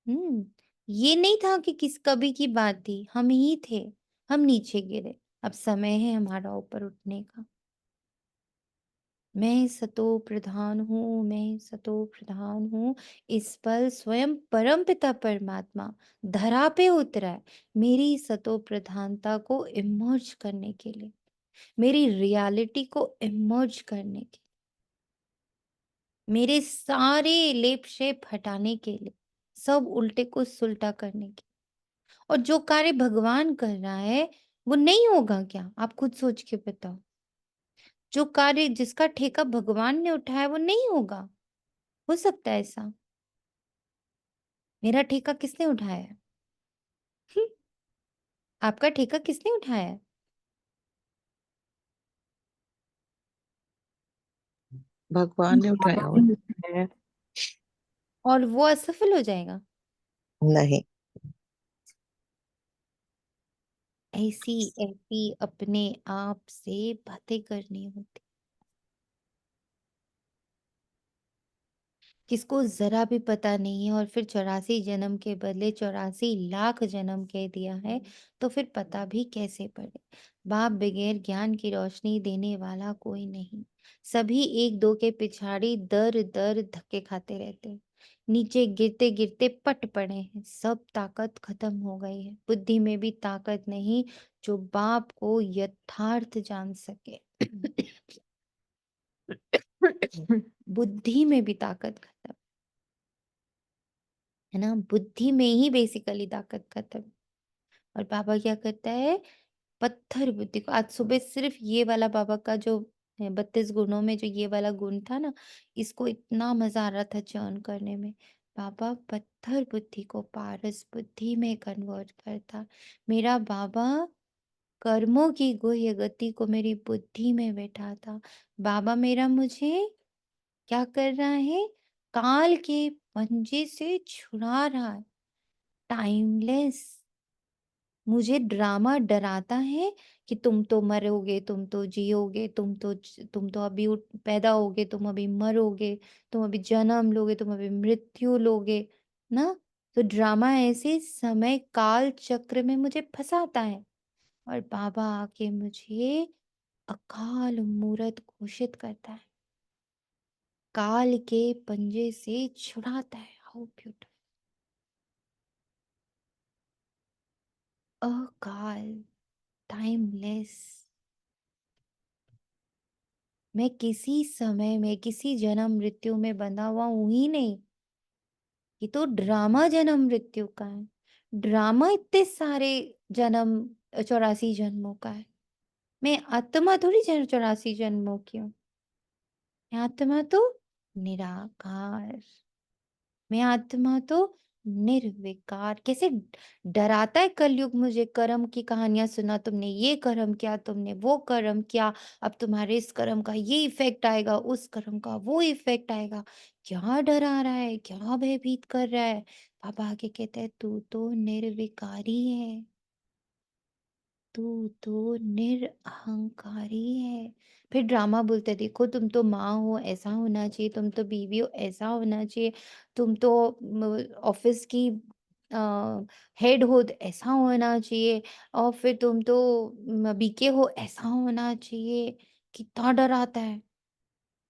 हम्म ये नहीं था कि किस कभी की बात थी, हम ही थे, हम नीचे गिरे, अब समय है हमारा ऊपर उठने का। मैं सतो प्रधान हूँ, मैं सतो प्रधान हूँ। इस पल स्वयं परम पिता परमात्मा धरा पे उतरा है मेरी सतो प्रधानता को इमर्ज करने के लिए, मेरी रियलिटी को इमर्ज करने के, मेरे सारे लेप शेप हटाने के लिए, सब उल्टे को सुलटा करने के। और जो कार्य भगवान कर रहा है वो नहीं होगा क्या, आप खुद सोच के बताओ। जो कार्य जिसका ठेका भगवान ने उठाया वो नहीं होगा, हो सकता है ऐसा? मेरा ठेका किसने उठाया है? आपका ठेका किसने उठाया है? भगवान ने उठाया हुआ है। और वो असफल हो जाएगा? नहीं। ऐसी ऐसी अपने आप से बातें करनी होती, किसको जरा भी पता नहीं है और फिर 84 जन्म के बदले 84 लाख जन्म कह दिया है, तो फिर पता भी कैसे पड़े। बाप बगैर ज्ञान की रोशनी देने वाला कोई नहीं। सभी एक दो के पिछाड़ी दर दर धक्के खाते रहते हैं, नीचे गिरते गिरते पट पड़े हैं, सब ताकत खत्म हो गई है। बुद्धि में भी ताकत नहीं जो बाप को यथार्थ जान सके। बुद्धि में भी ताकत खत्म है ना, बुद्धि में ही बेसिकली ताकत खत्म। और बाबा क्या करता है, पत्थर बुद्धि को, आज सुबह सिर्फ ये वाला बाबा का जो 32 गुणों में जो ये वाला गुण था ना, इसको इतना मजा आ रहा था चर्न करने में। बाबा पत्थर बुद्धि को पारस बुद्धि में कन्वर्ट करता। मेरा बाबा कर्मों की गुह्य गति को मेरी बुद्धि में बैठाता। बाबा मेरा मुझे क्या कर रहा है? काल के पंजे से छुड़ा रहा है। टाइमलेस मुझे ड्रामा डराता है कि तुम तो मरोगे, तुम तो जियोगे, तुम तो अभी पैदा होगे, तुम अभी मरोगे, तुम अभी जन्म लोगे, तुम अभी मृत्यु लोगे ना। तो ड्रामा ऐसे समय काल चक्र में मुझे फंसाता है और बाबा आके मुझे अकाल मूर्त घोषित करता है, काल के पंजे से छुड़ाता है। How beautiful! अकाल, टाइमलेस। मैं किसी समय में किसी जन्म मृत्यु में बंधा हुआ हूं ही नहीं। ये तो ड्रामा जन्म मृत्यु का है। ड्रामा इतने सारे जन्म 84 जन्मों का है। मैं आत्मा थोड़ी 84 जन्मों की हूँ। मैं आत्मा तो निराकार। मैं आत्मा तो निर्विकार। कैसे डराता है कलयुग मुझे। कर्म की कहानियां सुना तुमने, ये कर्म किया तुमने, वो कर्म किया, अब तुम्हारे इस कर्म का ये इफेक्ट आएगा, उस कर्म का वो इफेक्ट आएगा। क्या डरा रहा है, क्या भयभीत कर रहा है? बाबा आके कहते हैं तू तो निर्विकारी है, तू तो निरअहंकारी है। फिर ड्रामा बोलते देखो तुम तो माँ हो, ऐसा होना चाहिए, तुम तो बीवी हो, ऐसा होना चाहिए, तुम तो ऑफिस की हेड हो, तो ऐसा होना चाहिए, और फिर तुम तो बीके हो, ऐसा होना चाहिए। कितना डर आता है।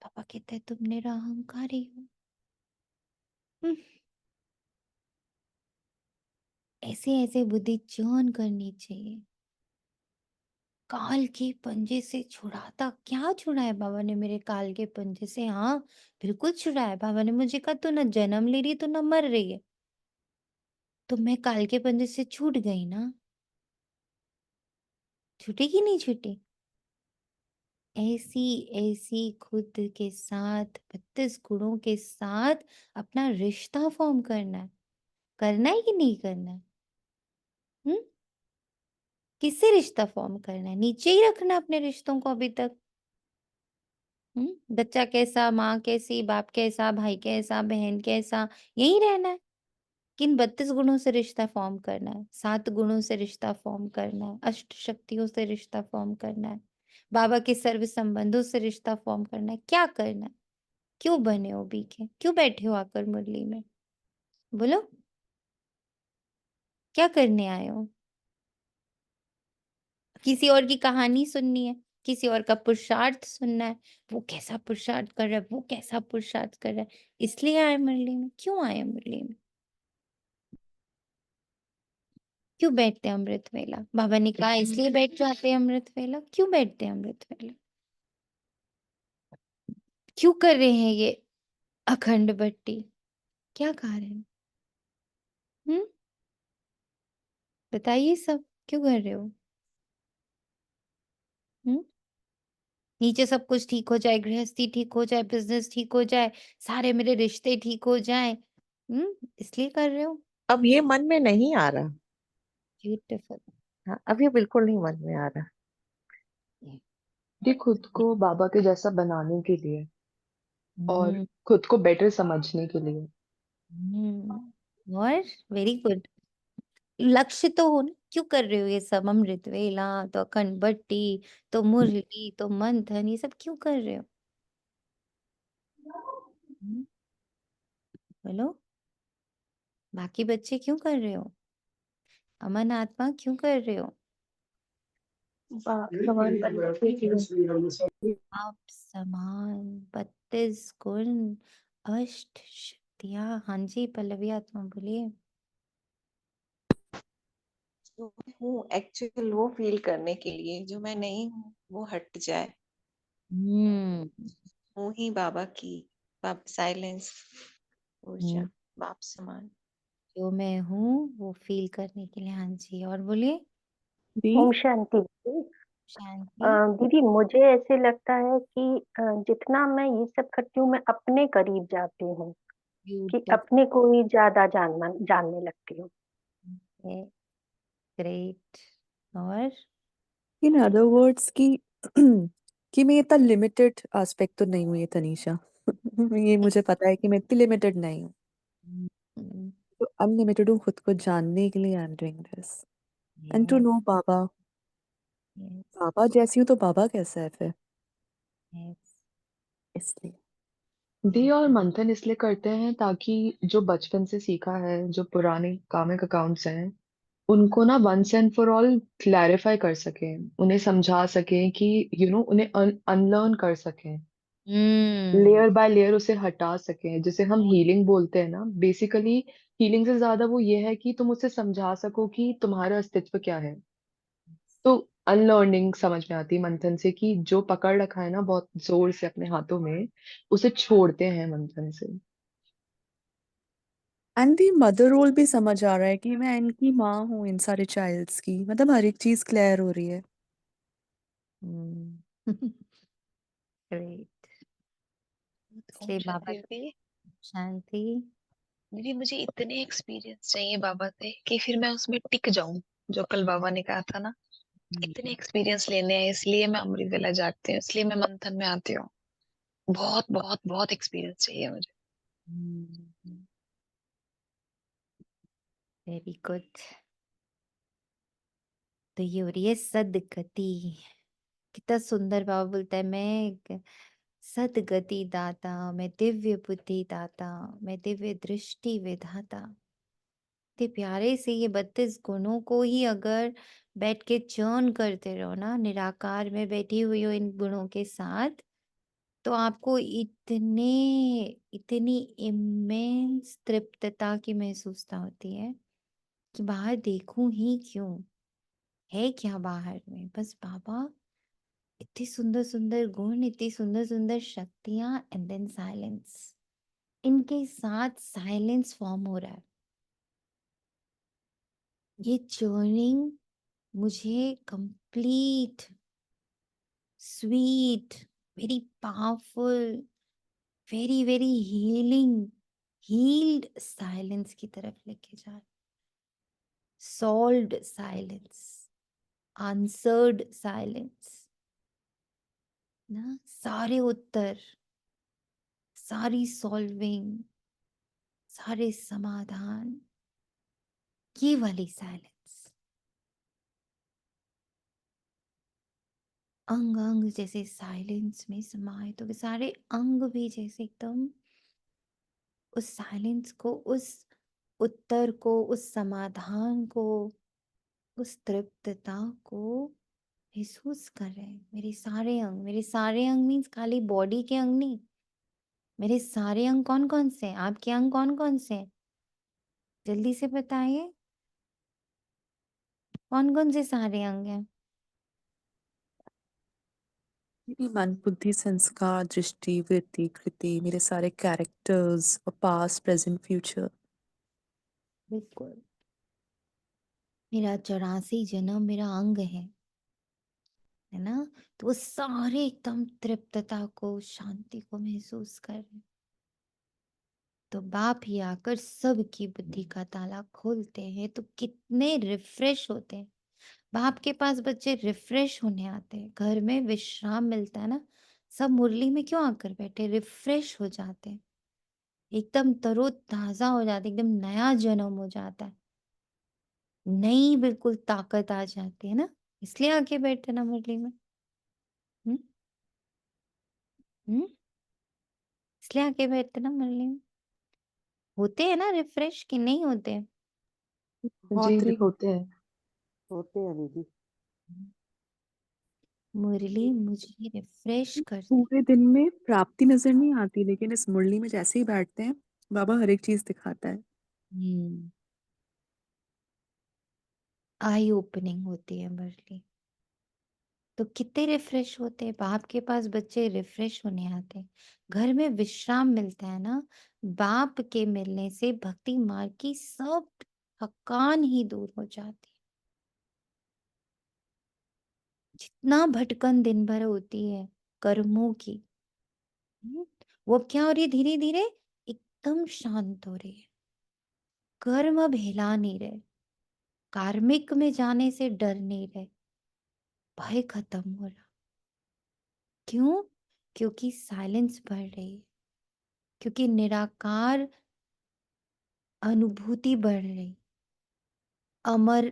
पापा कहते हैं तुम निरअहंकारी हो। हम्म, ऐसे ऐसे बुद्धि चर्न करनी चाहिए। काल के पंजे से छुड़ाता। क्या छुड़ाया बाबा ने मेरे काल के पंजे से? हाँ, बिल्कुल छुड़ाया। बाबा ने मुझे कहा तू ना जन्म ले रही, तू ना मर रही है। तो मैं काल के पंजे से छूट गई ना। छूटी कि नहीं छूटी? ऐसी ऐसी खुद के साथ 32 गुणों के साथ अपना रिश्ता फॉर्म करना है। करना है कि नहीं करना है? हम्म, किससे रिश्ता फॉर्म करना है? नीचे ही रखना अपने रिश्तों को अभी तक। बच्चा कैसा, माँ कैसी, बाप कैसा, भाई कैसा, बहन कैसा, यही रहना है। किन 32 गुणों से रिश्ता फॉर्म करना है? 7 गुणों से रिश्ता फॉर्म करना है, अष्ट शक्तियों से रिश्ता फॉर्म करना है, बाबा के सर्व संबंधों से रिश्ता फॉर्म करना है। क्या करना है? क्यों बने हो बीके? क्यों बैठे हो आकर मुरली में? बोलो, क्या करने आए हो? किसी और की कहानी सुननी है, किसी और का पुरुषार्थ सुनना है। वो कैसा पुरुषार्थ कर रहा है, वो कैसा पुरुषार्थ कर रहा है, इसलिए आए मुरली में। क्यों आए मुरली में? क्यों बैठते हैं अमृत वेला? बाबा ने कहा इसलिए बैठ जाते हैं अमृत वेला। क्यों बैठते हैं अमृत वेला? क्यों कर रहे हैं ये अखंड बट्टी? क्या कारण? हम्म, बताइए सब, क्यों कर रहे हो? हम्म, नीचे सब कुछ ठीक हो जाए, गृहस्थी ठीक हो जाए, बिजनेस ठीक हो जाए, सारे मेरे रिश्ते ठीक हो जाए, इसलिए कर रहे हो? अब ये मन में नहीं आ रहा। ब्यूटीफुल। हाँ, अब ये बिल्कुल नहीं मन में आ रहा। ये खुद को बाबा के जैसा बनाने के लिए और हम्म खुद को बेटर समझने के लिए। और वेरी गुड। लक्ष्य तो हो ना, क्यों कर रहे हो ये सब? अमृत वेला तो अखंड बट्टी तो मुरली तो मंथन, ये सब क्यों कर रहे हो? हम्म, बोलो, बाकी बच्चे क्यों कर रहे हो? अमन आत्मा क्यों कर रहे हो? भगवान बनने के लिए। आप समान 32 गुण, अष्ट शक्तियां। हाँ जी, पल्लवी आत्मा बोलिए। जो मैं हूँ एक्चुअल वो फील करने के लिए, जो मैं नहीं हूँ वो हट जाए। हम्म हूँ ही बाबा की, बाप साइलेंस ऊर्जा, हम्म, बाप समान। जो मैं हूँ वो फील करने के लिए। हाँ जी, और बोलिए। दी ओम शांति दीदी। शांति। दीदी मुझे ऐसे लगता है कि जितना मैं ये सब करती हूँ मैं अपने करीब जाती हूँ। कि ब्यूटीफुल अपने को ही ज्यादा जानने लगती हूँ। है, ग्रेट। और इन अदर वर्ड्स कि मैं इतना लिमिटेड एस्पेक्ट तो नहीं हूँ ये तनीषा। ये मुझे पता है कि मैं इतनी लिमिटेड नहीं हूँ, हम्म, तो अनलिमिटेड हूँ खुद को जानने के लिए। I am doing this and to yes, no बाबा। yes, बाबा जैसी हूँ तो बाबा कैसा है फिर, yes, इसलिए। दी और मंथन इसलिए करते हैं ताकि जो बचपन से सीखा है, जो पुराने कामिक अकाउंट्स हैं, उनको ना once and for all clarify कर सके, उन्हें समझा सके कि उन्हें अनलर्न कर सके, लेयर बाय लेयर उसे हटा सके। जिसे हम हीलिंग बोलते हैं ना, बेसिकली हीलिंग से ज्यादा वो ये है कि तुम उसे समझा सको कि तुम्हारा अस्तित्व क्या है। तो अनलर्निंग समझ में आती है मंथन से कि जो पकड़ रखा है ना बहुत जोर से अपने हाथों में, उसे छोड़ते हैं मंथन से। एंड दी मदर रोल भी समझ आ रहा है कि मैं इनकी माँ हूँ, इन सारे चाइल्ड्स की, मतलब हर एक चीज क्लियर हो रही है। ग्रेट। ओम इसलिए बाबा शांति की दीदी। शांति। दीदी मुझे इतने एक्सपीरियंस चाहिए बाबा से कि फिर मैं उसमें टिक जाऊं, जो कल बाबा ने कहा था ना। इतने एक्सपीरियंस लेने हैं, इसलिए मैं अमृत वेला जागती हूँ, इसलिए मैं मंथन में आती हूँ। बहुत बहुत बहुत एक्सपीरियंस चाहिए मुझे। Very good. तो ये हो रही है सदगति। कितना सुंदर बाबा बोलता है, मैं सदगति दाता, मैं दिव्य बुद्धि दाता, मैं दिव्य दृष्टि विधाता। इतने प्यारे से ये 32 गुणों को ही अगर बैठ के चर्न करते रहो ना, निराकार में बैठी हुई हो इन गुणों के साथ, तो आपको इतनी इमेंस तृप्तता की महसूसता होती है कि बाहर देखूं ही क्यों, है क्या बाहर में, बस बाबा। इतनी सुंदर सुंदर गुण, इतनी सुंदर सुंदर शक्तियां, एंड देन साइलेंस। इनके साथ साइलेंस फॉर्म हो रहा है। ये चर्निंग मुझे complete, sweet, very powerful, very very healed silence की तरफ लेके जा रहा है। सॉल्व्ड साइलेंस, आंसर्ड साइलेंस ना, सारे उत्तर, सारी सॉल्विंग, सारे समाधान, ये वाली साइलेंस। अंग अंग जैसे साइलेंस में समाये, तो सारे अंग भी जैसे एकदम उस साइलेंस को, उस उत्तर को, उस समाधान को, उस तृप्तता को महसूस कर रहे हैं। मेरे सारे अंग मीन्स खाली बॉडी के अंग नहीं। मेरे सारे अंग कौन कौन से हैं? आपके अंग कौन कौन से हैं? जल्दी से बताइए, कौन कौन से सारे अंग हैं? मेरी मन बुद्धि संस्कार दृष्टि वृत्ति कृति, मेरे सारे कैरेक्टर्स और पास्ट प्रेजेंट फ्यूचर। बिल्कुल, मेरा 84 जन्म मेरा अंग है ना। तो वो सारे एकदम तृप्तता को, शांति को महसूस कर रहे हैं। तो बाप ही आकर सबकी बुद्धि का ताला खोलते हैं, तो कितने रिफ्रेश होते हैं। बाप के पास बच्चे रिफ्रेश होने आते हैं, घर में विश्राम मिलता है ना। सब मुरली में क्यों आकर बैठे, रिफ्रेश हो जाते हैं, एकदम तरोताजा हो जाते, एकदम नया जन्म हो जाता है, नई बिल्कुल ताकत आ जाती है ना। इसलिए आके बैठे ना मुरली में। हम्म हम्म इसलिए आके बैठते ना मुरली में। होते हैं ना रिफ्रेश, कि नहीं होते? जी बहुत जी, होते हैं दीदी। मुरली मुझे रिफ्रेश करती। पूरे दिन में प्राप्ति नजर नहीं आती, लेकिन इस मुरली में जैसे ही बैठते हैं बाबा हर एक चीज दिखाता है। आई ओपनिंग होती है मुरली, तो कितने रिफ्रेश होते हैं। बाप के पास बच्चे रिफ्रेश होने आते हैं, घर में विश्राम मिलता है ना। बाप के मिलने से भक्ति मार्ग की सब थकान ही दूर हो जाती है। जितना भटकन दिन भर होती है कर्मों की, वो अब क्या हो रही है, धीरे धीरे एक एकदम शांत हो रही है, कर्म अब हिला नहीं रहे, कार्मिक में जाने से डर नहीं रहे, भय खत्म हो रहा। क्यों? क्योंकि साइलेंस बढ़ रही है, क्योंकि निराकार अनुभूति बढ़ रही। अमर,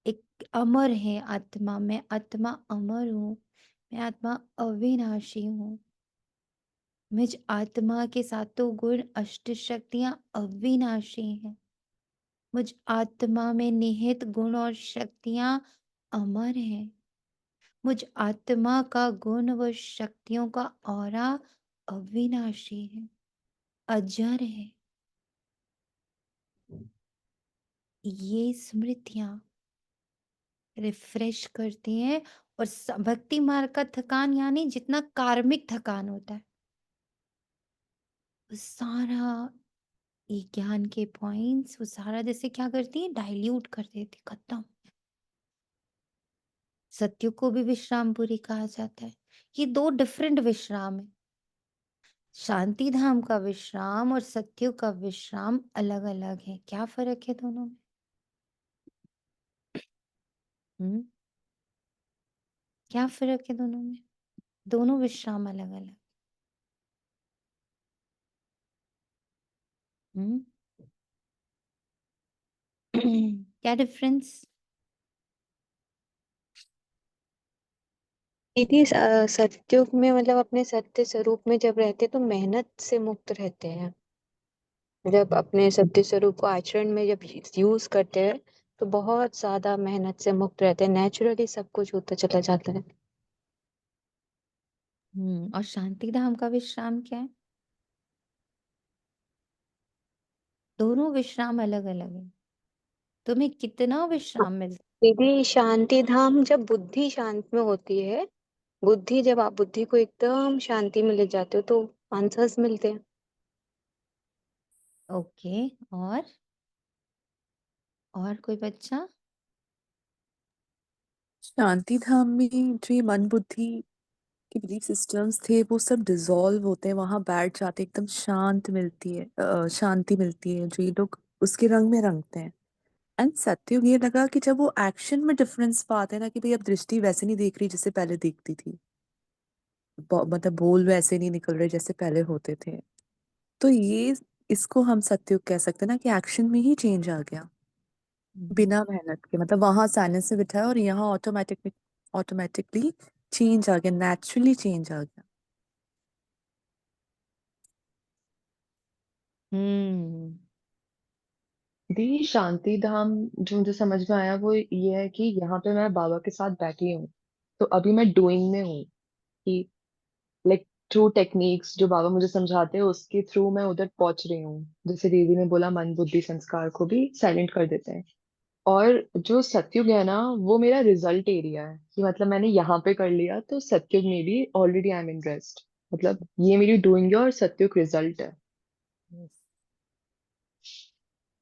एक अमर है आत्मा, मैं आत्मा अमर हूं, मैं आत्मा अविनाशी हूं, मुझ आत्मा के सातों गुण अष्ट शक्तियां अविनाशी हैं, मुझ आत्मा में निहित गुण और शक्तियां अमर हैं, मुझ आत्मा का गुण व शक्तियों का ऑरा अविनाशी है, अजर है। ये स्मृतियां रिफ्रेश करती हैं। और भक्ति मार्ग का थकान यानी जितना कार्मिक थकान होता है, वो सारा, ये ज्ञान के पॉइंट्स वो सारा जैसे क्या करती है, डाइल्यूट कर देती, खत्म। सत्य को भी विश्रामपुरी कहा जाता है। ये दो डिफरेंट विश्राम है। शांति धाम का विश्राम और सत्य का विश्राम अलग अलग है। क्या फर्क है दोनों में? क्या फर्क है दोनों में? दोनों विश्राम अलग अलग। क्या डिफरेंस? दीदी सत्युग में मतलब अपने सत्य स्वरूप में जब रहते तो मेहनत से मुक्त रहते हैं। जब अपने सत्य स्वरूप को आचरण में जब यूज करते हैं तो बहुत ज्यादा मेहनत से मुक्त रहते हैं, नेचुरली सब कुछ होता चला जाता है। और शांति धाम का विश्राम क्या है? दोनों विश्राम अलग अलग है। तुम्हें कितना विश्राम मिलता दीदी शांति धाम जब बुद्धि शांत में होती है, बुद्धि जब आप बुद्धि को एकदम शांति में ले जाते हो तो आंसर्स मिलते हैं। है? ओके, और कोई बच्चा? शांति धाम में जो ये मन बुद्धि के बिलीफ सिस्टम्स थे वो सब डिसॉल्व होते हैं, वहां बैठ जाते एकदम शांत मिलती है, शांति मिलती है जो ये लोग उसके रंग में रंगते हैं। एंड सत्युग ये लगा कि जब वो एक्शन में डिफरेंस पाते हैं ना, कि भाई अब दृष्टि वैसे नहीं देख रही जैसे पहले देखती थी, मतलब बोल वैसे नहीं निकल रहे जैसे पहले होते थे, तो ये इसको हम सत्युग कह सकते हैं ना, कि एक्शन में ही चेंज आ गया बिना मेहनत के। मतलब वहां साइलेंस में बिठाया और यहाँ ऑटोमेटिकली चेंज आ गया, नेचुरली चेंज आ गया। हम्म दी शांति धाम जो मुझे समझ में आया वो ये है कि यहाँ पे मैं बाबा के साथ बैठी हूँ, तो अभी मैं डूइंग में हूँ, कि लाइक थ्रू टेक्निक्स जो बाबा मुझे समझाते हैं उसके थ्रू मैं उधर पहुंच रही हूँ। जैसे दीदी ने बोला मन बुद्धि संस्कार को भी साइलेंट कर देते हैं। और जो सत्युग है ना वो मेरा रिजल्ट एरिया है, कि मतलब मैंने यहाँ पे कर लिया तो सत्युग में भी already I am in rest. मतलब ये मेरी डूइंग है और सत्युग रिजल्ट है।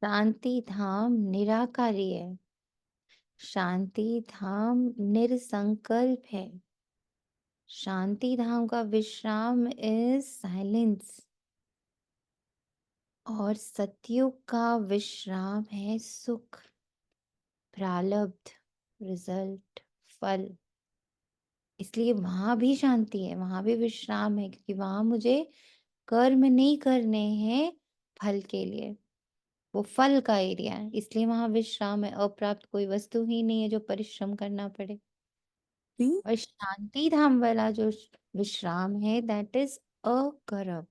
शांति धाम निराकारी है, शांति धाम निरसंकल्प है, शांति धाम का विश्राम इज साइलेंस, और सतयुग का विश्राम है सुख, प्रारब्ध, रिजल्ट, फल। इसलिए वहां भी शांति है, वहां भी विश्राम है, क्योंकि वहां मुझे कर्म नहीं करने हैं फल के लिए, वो फल का एरिया है, इसलिए वहां विश्राम है। अप्राप्त कोई वस्तु ही नहीं है जो परिश्रम करना पड़े। See? और शांति धाम वाला जो विश्राम है, दैट इज अकर्म,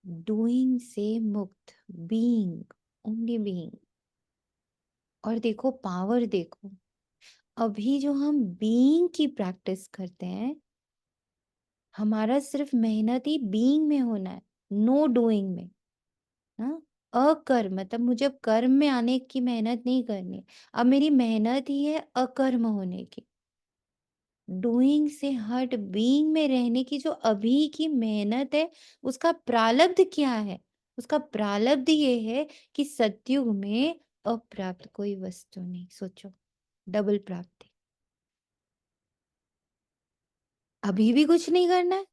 डूइंग से मुक्त, बीइंग, ओनली बीइंग। और देखो पावर, देखो अभी जो हम बीइंग की प्रैक्टिस करते हैं, हमारा सिर्फ मेहनत ही बीइंग में होना है, नो डूइंग में। हाँ, अकर्म मतलब मुझे अब कर्म में आने की मेहनत नहीं करनी, अब मेरी मेहनत ही है अकर्म होने की। डूइंग से हट बीइंग में रहने की जो अभी की मेहनत है, उसका प्रारब्ध क्या है? उसका प्रारब्ध ये है कि सतयुग में अप्राप्त कोई वस्तु नहीं। सोचो, डबल प्राप्ति। अभी भी कुछ नहीं करना है,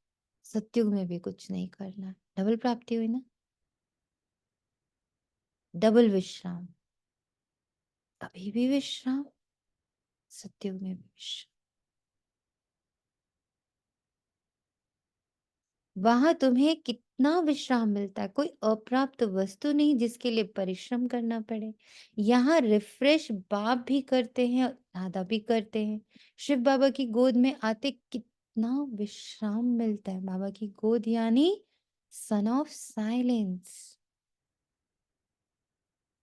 सतयुग में भी कुछ नहीं करना है। डबल प्राप्ति हुई ना, डबल विश्राम, अभी भी विश्राम, सत्युग में भी विश्राम। वहां तुम्हें कितना विश्राम मिलता है, कोई अप्राप्त वस्तु नहीं जिसके लिए परिश्रम करना पड़े। यहाँ रिफ्रेश बाप भी करते हैं और दादा भी करते हैं। शिव बाबा की गोद में आते कितना विश्राम मिलता है। बाबा की गोद यानी सन ऑफ साइलेंस,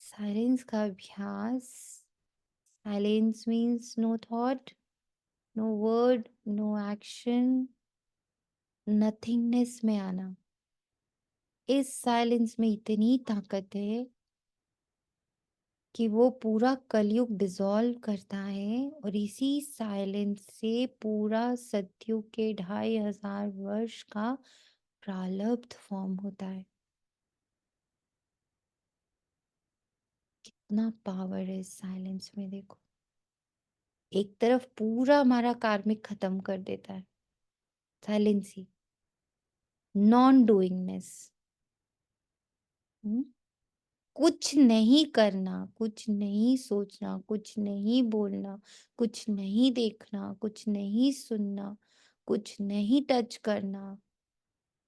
साइलेंस का अभ्यास। Silence means no thought, no word, no action, nothingness में आना। इस साइलेंस में इतनी ताकत है कि वो पूरा कलयुग डिसॉल्व करता है, और इसी साइलेंस से पूरा सतयुग के 2500 वर्ष का प्रारब्ध फॉर्म होता है। कितना पावर है इस साइलेंस में, देखो। एक तरफ पूरा हमारा कार्मिक खत्म कर देता है साइलेंस ही, नॉन डूइंगनेस, कुछ नहीं करना, कुछ नहीं सोचना, कुछ नहीं बोलना, कुछ नहीं देखना, कुछ नहीं सुनना, कुछ नहीं टच करना,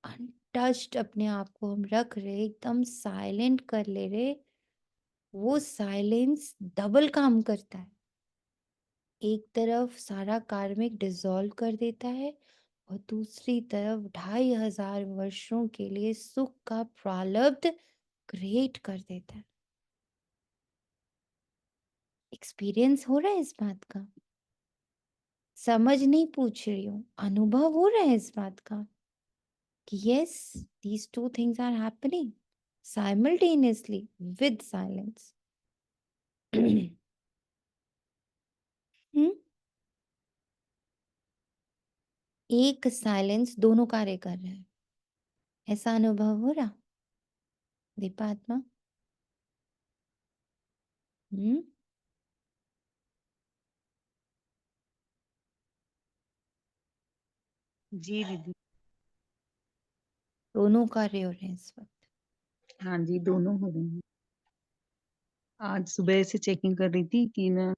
अनटच्ड अपने आप को हम रख रहे, एकदम साइलेंट कर ले रहे। वो साइलेंस डबल काम करता है। एक तरफ सारा कार्मिक डिसॉल्व कर देता है, और दूसरी तरफ 2500 वर्षों के लिए सुख का प्रारब्ध क्रिएट कर देता है। एक्सपीरियंस हो रहा है इस बात का? समझ नहीं पूछ रही हूँ, अनुभव हो रहा है इस बात का कि yes, these two things are happening simultaneously with silence. एक साइलेंस दोनों कार्य कर रहे हैं, ऐसा अनुभव हो रहा दीपात्मा? हम्म जी दीदी। दोनों कार्य हो रहे हैं इस वक्त। हाँ जी, दोनों हो रहे हैं। आज सुबह से चेकिंग कर रही थी कि ना,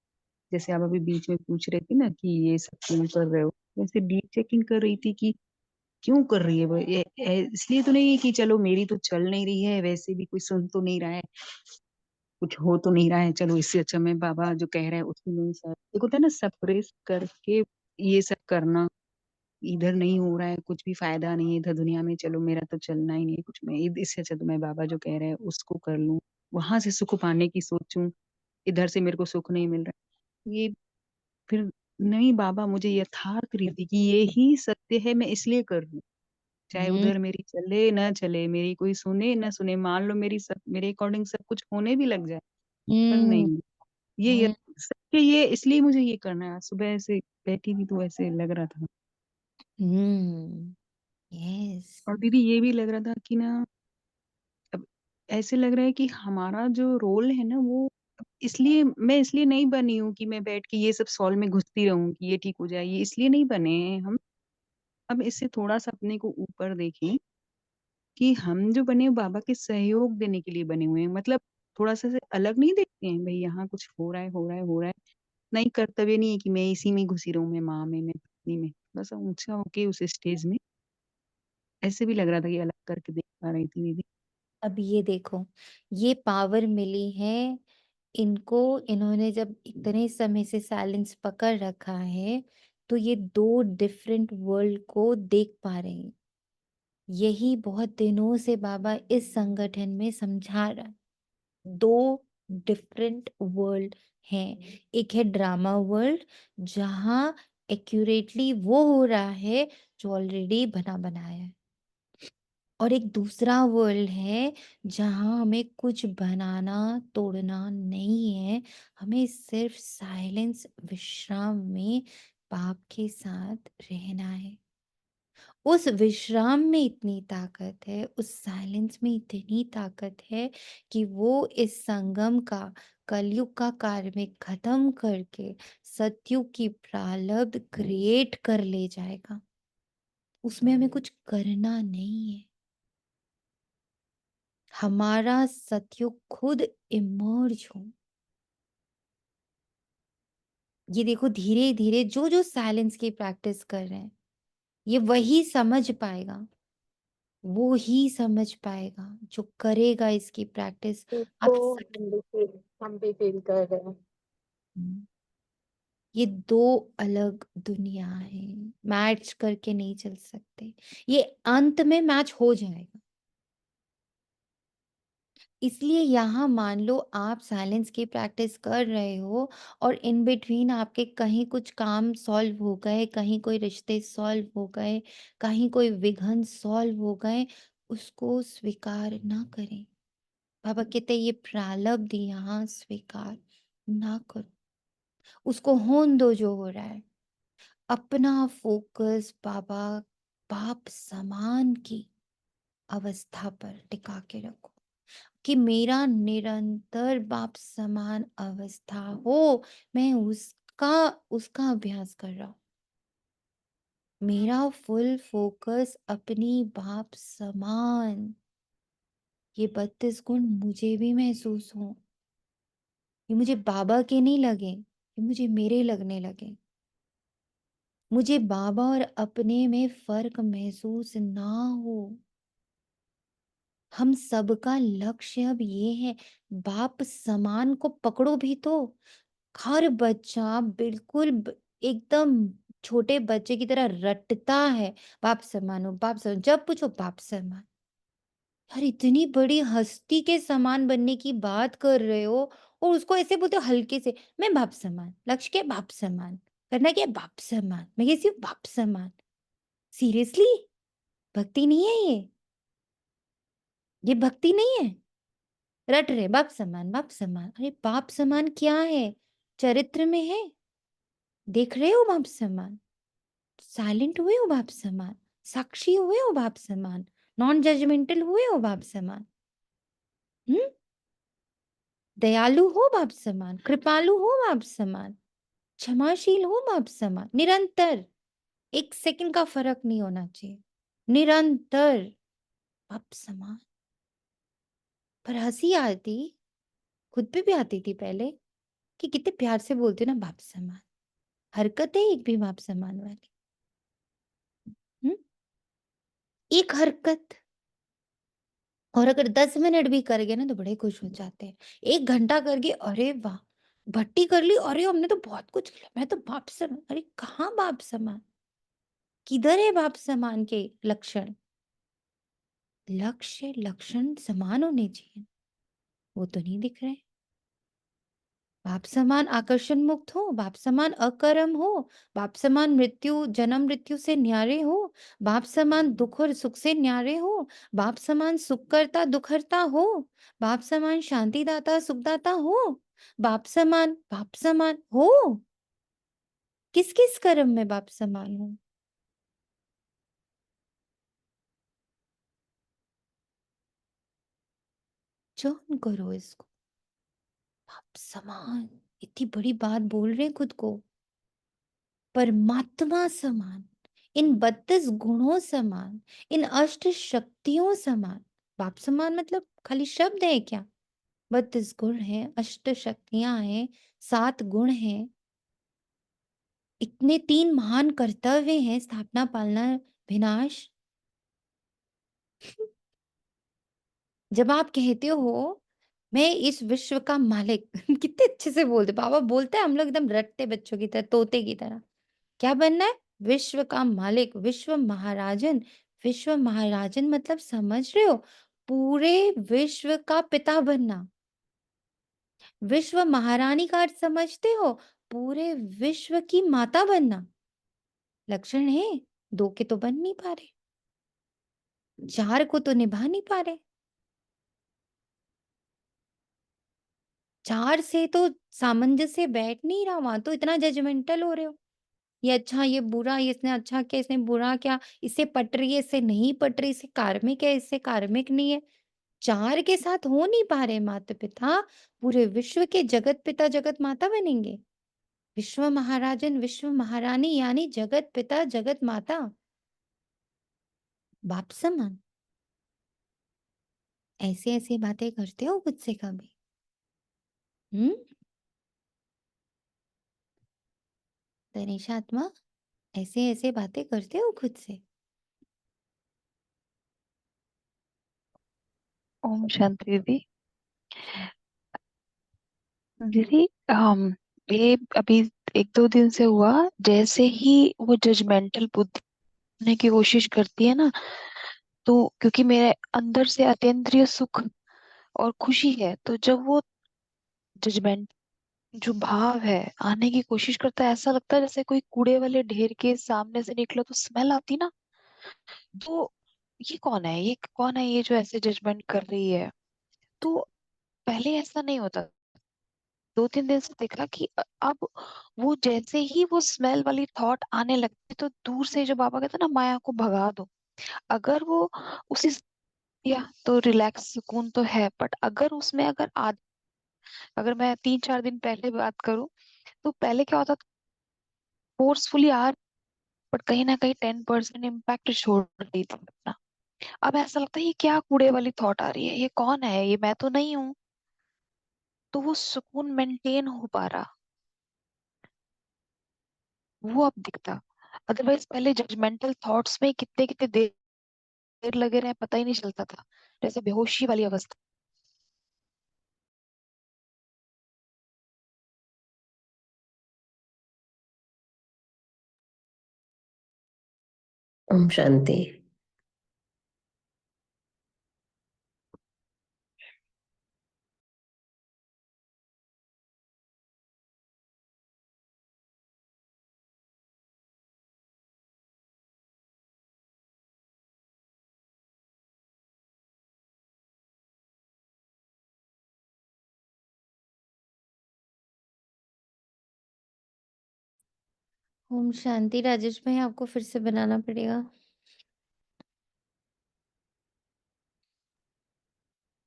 जैसे आप अभी बीच में पूछ रहे थे ना कि ये सब क्यों कर रहे हो, वैसे डीप चेकिंग कर रही थी कि क्यों कर रही है वो। इसलिए तो नहीं कि चलो मेरी तो चल नहीं रही है, वैसे भी कोई सुन तो नहीं रहा है, कुछ हो तो नहीं रहा है, चलो इससे अच्छा मैं बाबा जो कह रहा है उसमें नहीं सर। एक होता है ना सप्रेस करके ये सब करना, इधर नहीं हो रहा है, कुछ भी फायदा नहीं है इधर दुनिया में, चलो मेरा तो चलना ही नहीं है कुछ में, इससे अच्छा तो मैं बाबा जो कह रहे हैं उसको कर लूं, वहां से सुख पाने की सोचूं, इधर से मेरे को सुख नहीं मिल रहा है। ये फिर नहीं, बाबा मुझे यथार्थ रीति कि ये ही सत्य है, मैं इसलिए कर लूं, चाहे हम्म उधर मेरी चले ना चले, मेरी कोई सुने ना सुने, मान लो मेरी सब मेरे अकॉर्डिंग सब कुछ होने भी लग जाए, पर हम्म नहीं, ये हम्म सत्य, ये इसलिए मुझे ये करना है। आज सुबह से बैठी थी तो ऐसे लग रहा था। यस। और दीदी ये भी लग रहा था कि ना, अब ऐसे लग रहा है कि हमारा जो रोल है ना वो, इसलिए मैं इसलिए नहीं बनी हूँ कि मैं बैठ के ये सब सॉल्व में घुसती रहूं कि ये ठीक हो जाए, ये इसलिए नहीं बने हैं हम। अब इससे थोड़ा सा अपने को ऊपर देखें कि हम जो बने हैं, बाबा के सहयोग देने के लिए बने हुए हैं। मतलब थोड़ा सा से अलग नहीं देखते हैं भाई, यहाँ कुछ हो रहा है हो रहा है हो रहा है, नहीं कर्तव्य नहीं है कि मैं इसी में घुसी रहूं, मैं माँ में, मैं पत्नी में, थोड़ा सा ऊंचा होके उस स्टेज में, ऐसे भी लग रहा था कि अलग करके देख पा रही थी दीदी। अब ये देखो, ये पावर मिली है इनको, इन्होंने जब इतने समय से साइलेंस पकड़ रखा है, तो ये दो डिफरेंट वर्ल्ड को देख पा रहे हैं। यही बहुत दिनों से बाबा इस संगठन में समझा रहा है। दो डिफरेंट वर्ल्ड हैं। एक है ड्रामा वर्ल्ड, जहां एक्यूरेटली वो हो रहा है जो ऑलरेडी बना बनाया है, और एक दूसरा वर्ल्ड है जहां हमें कुछ बनाना तोड़ना नहीं है। हमें सिर्फ साइलेंस विश्राम में बाप के साथ रहना है। उस विश्राम में इतनी ताकत है, उस साइलेंस में इतनी ताकत है कि वो इस संगम का, कलयुग का कार्य में खत्म करके सतयुग की प्रारब्ध क्रिएट कर ले जाएगा। उसमें हमें कुछ करना नहीं है। हमारा सतयुग खुद इमर्ज हो। ये देखो, धीरे धीरे जो जो साइलेंस की प्रैक्टिस कर रहे हैं, ये वही समझ पाएगा, वो ही समझ पाएगा जो करेगा इसकी प्रैक्टिस। आप इसको हम भी फील कर रहे हैं। ये दो अलग दुनिया है, मैच करके नहीं चल सकते। ये अंत में मैच हो जाएगा। इसलिए यहाँ मान लो आप साइलेंस की प्रैक्टिस कर रहे हो और इन बिटवीन आपके कहीं कुछ काम सॉल्व हो गए, कहीं कोई रिश्ते सॉल्व हो गए, कहीं कोई विघ्न सॉल्व हो गए, उसको स्वीकार ना करें। बाबा कहते ये प्रारब्ध यहाँ स्वीकार ना करो, उसको होने दो जो हो रहा है। अपना फोकस बाबा बाप समान की अवस्था पर टिका के रखो कि मेरा निरंतर बाप समान अवस्था हो, मैं उसका उसका अभ्यास कर रहा हूं। मेरा फुल फोकस अपनी बाप समान, ये 32 गुण मुझे भी महसूस हो, ये मुझे बाबा के नहीं लगे, ये मुझे मेरे लगने लगे। मुझे बाबा और अपने में फर्क महसूस ना हो। हम सबका लक्ष्य अब ये है, बाप समान को पकड़ो भी तो। हर बच्चा बिल्कुल एकदम छोटे बच्चे की तरह रटता है, बाप समान हो, बाप समान, जब पूछो बाप समान। यार इतनी बड़ी हस्ती के समान बनने की बात कर रहे हो और उसको ऐसे बोलते हो हल्के से, मैं बाप समान, लक्ष्य क्या बाप समान, करना क्या बाप समान, मैं कैसी हूँ बाप समान। सीरियसली, भक्ति नहीं है ये भक्ति नहीं है। रट रहे बाप समान बाप समान, अरे बाप समान क्या है, चरित्र में है, देख रहे हो बाप समान, साइलेंट हुए हो बाप समान, साक्षी हुए हो बाप समान, नॉन जजमेंटल हुए हो बाप समान, दयालु हो बाप समान, कृपालु हो बाप समान, क्षमाशील हो बाप समान, निरंतर, एक सेकंड का फर्क नहीं होना चाहिए, निरंतर बाप समान। पर हंसी आती, खुद पे भी आती थी पहले, कि कितने प्यार से बोलते हो ना बाप समान, हरकत है एक भी बाप समान वाली। एक हरकत, और अगर 10 मिनट भी कर गए ना तो बड़े खुश हो जाते हैं। 1 घंटा कर गए, अरे वाह, भट्टी कर ली, अरे हमने तो बहुत कुछ किया, मैं तो बाप समान। अरे कहाँ बाप समान, किधर है बाप समान के लक्षण? लक्ष्य लक्षण समान होने चाहिए, वो तो नहीं दिख रहे। बाप समान आकर्षण मुक्त हो, बाप समान अकर्म हो, बाप समान मृत्यु जन्म मृत्यु से न्यारे हो, बाप समान दुख और सुख से न्यारे हो, बाप समान सुख करता दुख हरता हो, बाप समान शांतिदाता सुखदाता हो, बाप समान हो। किस किस कर्म में बाप समान हो? जॉन करो इसको, बाप समान, इतनी बड़ी बात बोल रहे हैं खुद को, परमात्मा समान, इन 32 गुणों समान, इन अष्ट शक्तियों समान। बाप समान मतलब खाली शब्द है क्या? 32 गुण हैं, अष्ट शक्तियां हैं, 7 गुण हैं, इतने 3 महान कर्तव्य हैं, स्थापना पालना विनाश। जब आप कहते हो मैं इस विश्व का मालिक कितने अच्छे से बोलते बाबा, बोलते हैं हम लोग एकदम रटते बच्चों की तरह, तोते की तरह। क्या बनना है? विश्व का मालिक, विश्व महाराजन। विश्व महाराजन मतलब समझ रहे हो, पूरे विश्व का पिता बनना। विश्व महारानी का अर्थ समझते हो, पूरे विश्व की माता बनना। लक्षण है, 2 के तो बन नहीं पा रहे, 4 को तो निभा नहीं पा रहे, 4 से तो सामंजस्य बैठ नहीं रहा, वहां तो इतना जजमेंटल हो रहे हो। ये अच्छा ये बुरा, ये इसने अच्छा किया इसने बुरा किया, इससे पट रही है इससे नहीं पट रही, इससे कार्मिक है इससे कार्मिक नहीं है। 4 के साथ हो नहीं पा रहे माता पिता, पूरे विश्व के जगत पिता जगत माता बनेंगे। विश्व महाराजन विश्व महारानी यानी जगत पिता जगत माता, बाप समान। ऐसे ऐसे बातें करते हो खुद से कभी? हम्म? तनिषा आत्मा, ऐसे ऐसे बातें करते हो खुद से? ओम शांति दीदी। दीदी ये अभी 1-2 दिन से हुआ, जैसे ही वो जजमेंटल बुद्धि करने की कोशिश करती है ना, तो क्योंकि मेरे अंदर से अतीन्द्रिय सुख और खुशी है, तो जब वो जजमेंट जो भाव है आने की कोशिश करता है, ऐसा लगता है जैसे कोई कूड़े वाले ढेर के सामने से निकलो तो स्मेल आती ना। तो ये कौन है, ये कौन है, ये जो ऐसे जजमेंट कर रही है? तो पहले ऐसा नहीं होता। 2-3 दिन से देखा कि अब वो जैसे ही वो स्मेल वाली थॉट आने लगती, तो दूर से जो बाबा कहते हैं ना, माया को भगा दो। अगर वो उसी या तो रिलैक्स सुकून तो है, बट अगर उसमें अगर मैं 3-4 दिन पहले बात करूं, तो पहले क्या होता था, फोर्सफुली बट कहीं ना कहीं 10% इम्पैक्ट छोड़ रही थी अपना। अब ऐसा लगता है ये क्या कूड़े वाली थॉट आ रही है, ये कौन है, ये मैं तो नहीं हूँ। तो वो सुकून मेंटेन हो पा रहा, वो अब दिखता। अदरवाइज पहले जजमेंटल थॉट्स में कितने कितने देर लगे रहे पता ही नहीं चलता था, जैसे बेहोशी वाली अवस्था। ओम शांति। ओम शांति। राजेश भाई, आपको फिर से बनाना पड़ेगा।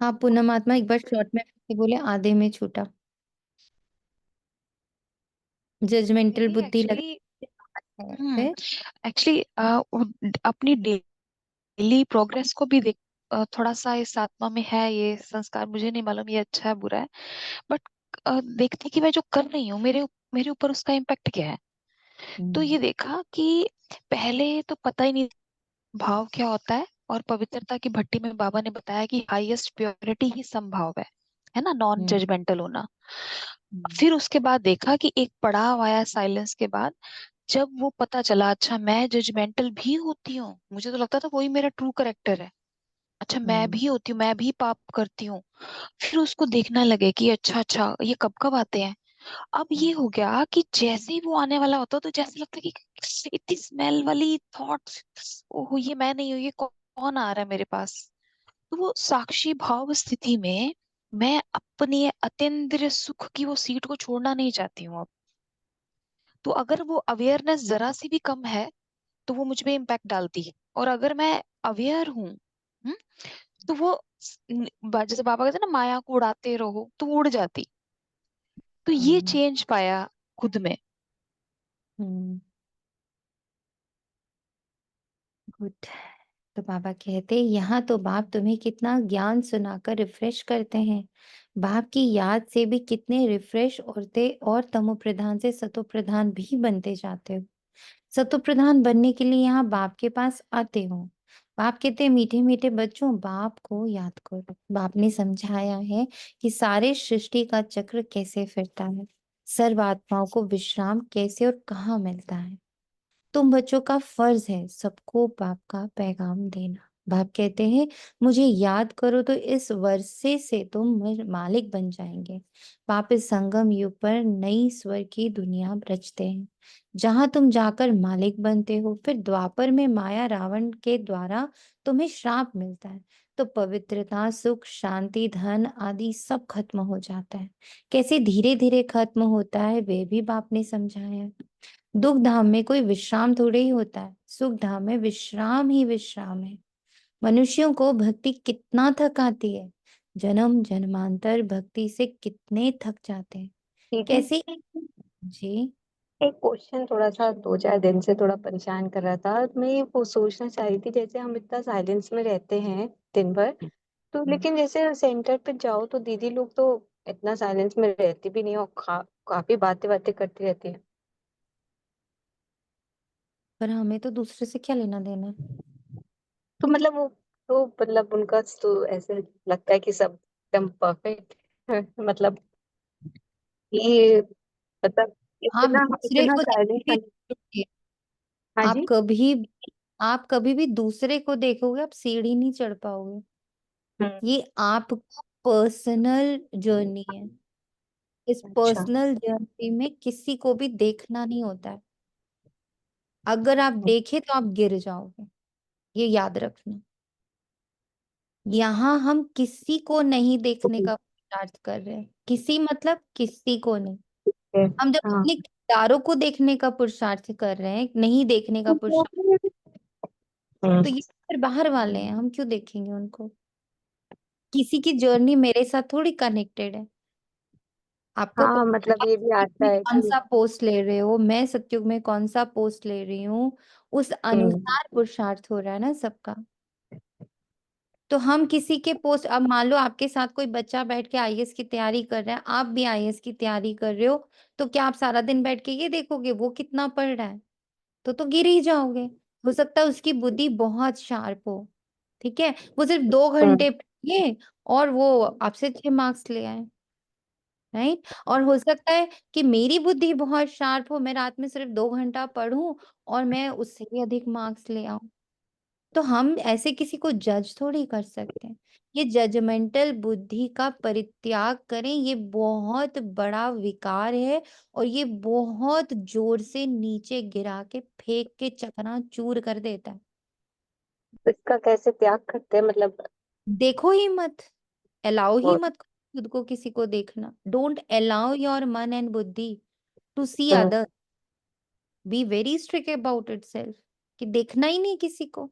हाँ, पूनम आत्मा एक बार शॉर्ट में फिर से बोले, आधे में छूटा। जजमेंटल दीदी बुद्धि एक्चुअली लगा है फिर। एक्चुअली अपनी डेली प्रोग्रेस को भी देख, थोड़ा सा इस आत्मा में है ये संस्कार, मुझे नहीं मालूम ये अच्छा है बुरा है, बट देखती कि मैं जो कर रही हूँ मेरे ऊपर उसका इम्पैक्ट क्या है। तो ये देखा कि पहले तो पता ही नहीं भाव क्या होता है, और पवित्रता की भट्टी में बाबा ने बताया कि हाईएस्ट प्योरिटी ही समभाव है ना, नॉन हम्म जजमेंटल होना। हम्म फिर उसके बाद देखा कि एक पड़ाव आया साइलेंस के बाद, जब वो पता चला अच्छा मैं जजमेंटल भी होती हूँ, मुझे तो लगता था वही मेरा ट्रू करेक्टर है, अच्छा मैं हम्म भी होती हूँ, मैं भी पाप करती हूँ। फिर उसको देखने लगे कि अच्छा अच्छा ये कब कब आते हैं। अब ये हो गया कि जैसे ही वो आने वाला होता तो जैसे लगता कि इतनी स्मेल वाली थॉट्स, ओहो ये मैं नहीं हूँ, ये कौन आ रहा है मेरे पास। तो वो साक्षी भाव स्थिति में मैं अपनी अतीन्द्रिय सुख की वो सीट को छोड़ना नहीं चाहती हूँ अब। तो अगर वो अवेयरनेस जरा सी भी कम है तो वो मुझ पे इम्पैक्ट डालती है, और अगर मैं अवेयर हूँ, हम्म, तो वो जैसे बाबा कहते हैं ना, माया को उड़ाते रहो तो वो उड़ जाती। तो ये हम्म चेंज पाया खुद में। हम्म, गुड। तो बाबा कहते, यहाँ तो बाप तुम्हें कितना ज्ञान सुनाकर रिफ्रेश करते हैं। बाप की याद से भी कितने रिफ्रेश होते और तमो प्रधान से सतो प्रधान भी बनते जाते हो। सतो प्रधान बनने के लिए यहाँ बाप के पास आते हो। बाप कहते हैं, मीठे मीठे बच्चों, बाप को याद करो। बाप ने समझाया है कि सारे सृष्टि का चक्र कैसे फिरता है, सर्व आत्माओं को विश्राम कैसे और कहाँ मिलता है। तुम बच्चों का फर्ज है सबको बाप का पैगाम देना। बाप कहते हैं, मुझे याद करो तो इस वर्षे से तुम मालिक बन जाएंगे। बाप इस संगम युग पर नई स्वर की दुनिया रचते हैं, जहां तुम जाकर मालिक बनते हो। फिर द्वापर में माया रावण के द्वारा तुम्हें श्राप मिलता है, तो पवित्रता, सुख, शांति, धन आदि सब खत्म हो जाता है। कैसे धीरे धीरे खत्म होता है वे भी बाप ने समझाया है। दुख धाम में कोई विश्राम थोड़े ही होता है, सुख धाम में विश्राम ही विश्राम है। मनुष्यों को भक्ति कितना थकाती है, जन्म जन्मांतर भक्ति से कितने थक जाते हैं। दीदी, कैसे जी। एक क्वेश्चन थोड़ा सा 2-4 दिन से थोड़ा परेशान कर रहा था। मैं वो सोचना चाह रही थी, जैसे हम इतना साइलेंस में रहते हैं दिन भर, तो लेकिन जैसे सेंटर पे जाओ तो दीदी लोग तो इतना साइलेंस में रहती भी नहीं और काफी बातें बातें करती रहती है। पर हमें तो दूसरे से क्या लेना देना है? तो मतलब वो तो मतलब उनका तो ऐसे लगता है कि सब एकदम परफेक्ट है। मतलब ये मतलब आप इतना दूसरे इतना को साइलेंस देखोगे देखोगे, हाँ आप जी। कभी आप कभी भी दूसरे को देखोगे आप सीढ़ी नहीं चढ़ पाओगे। ये आपका पर्सनल जर्नी है। इस अच्छा पर्सनल जर्नी में किसी को भी देखना नहीं होता है। अगर आप देखे तो आप गिर जाओगे, ये याद रखना। यहाँ हम किसी को नहीं देखने का पुरुषार्थ कर रहे हैं, किसी मतलब किसी को नहीं। हम जब हाँ अपने किरदारों को देखने का पुरुषार्थ कर रहे हैं, नहीं देखने का पुरुषार्थ, तो ये फिर बाहर वाले हैं, हम क्यों देखेंगे उनको? किसी की जर्नी मेरे साथ थोड़ी कनेक्टेड है। आपको हाँ मतलब आप ये भी सत्युग आता में है कौन कि सा पोस्ट ले रहे हो, मैं सत्युग में कौन सा पोस्ट ले रही हूँ, उस अनुसार पुरुषार्थ हो रहा है ना सबका। तो हम किसी के पोस्ट, अब मान लो आपके साथ कोई बच्चा बैठ के आईएएस की तैयारी कर रहा है, आप भी आईएएस की तैयारी कर रहे हो, तो क्या आप सारा दिन बैठ के ये देखोगे वो कितना पढ़ रहा है? तो गिर ही जाओगे। हो सकता है उसकी बुद्धि बहुत शार्प हो, ठीक है, वो सिर्फ 2 घंटे पढ़े और वो आपसे 6 मार्क्स ले आए, राइट। और हो सकता है कि मेरी बुद्धि बहुत शार्प हो, मैं रात में सिर्फ 2 घंटा पढूं और मैं उससे भी अधिक मार्क्स ले आऊं। तो हम ऐसे किसी को जज थोड़ी कर सकते हैं। ये जजमेंटल बुद्धि का परित्याग करें, ये बहुत बड़ा विकार है और ये बहुत जोर से नीचे गिरा के फेंक के चकनाचूर कर देता है। इसका कैसे त्याग करते हैं मतलब। देखो ही मत, अलाउ ही और मत करो खुद को किसी को देखना। Don't allow your man and buddhi to see hmm, other. Be very strict about it self, कि देखना ही नहीं किसी को।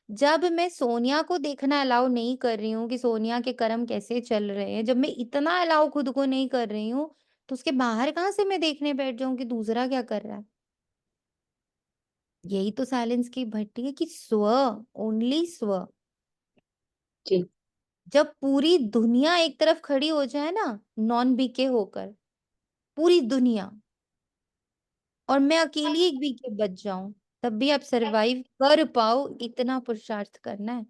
जब मैं सोनिया को देखना अलाउ नहीं कर रही हूँ कि सोनिया के कर्म कैसे चल रहे हैं, जब मैं इतना अलाउ खुद को नहीं कर रही हूँ, तो उसके बाहर कहाँ से मैं देखने बैठ जाऊं कि दूसरा क्या कर रहा है? यही तो साइलेंस की भट्टी है, कि स्व, ओनली स्व। जी जब पूरी दुनिया एक तरफ खड़ी हो जाए ना, नॉन बीके होकर, पूरी दुनिया, और मैं अकेली एक बीके बच जाऊं, तब भी आप सरवाइव कर पाओ, इतना पुरुषार्थ करना है।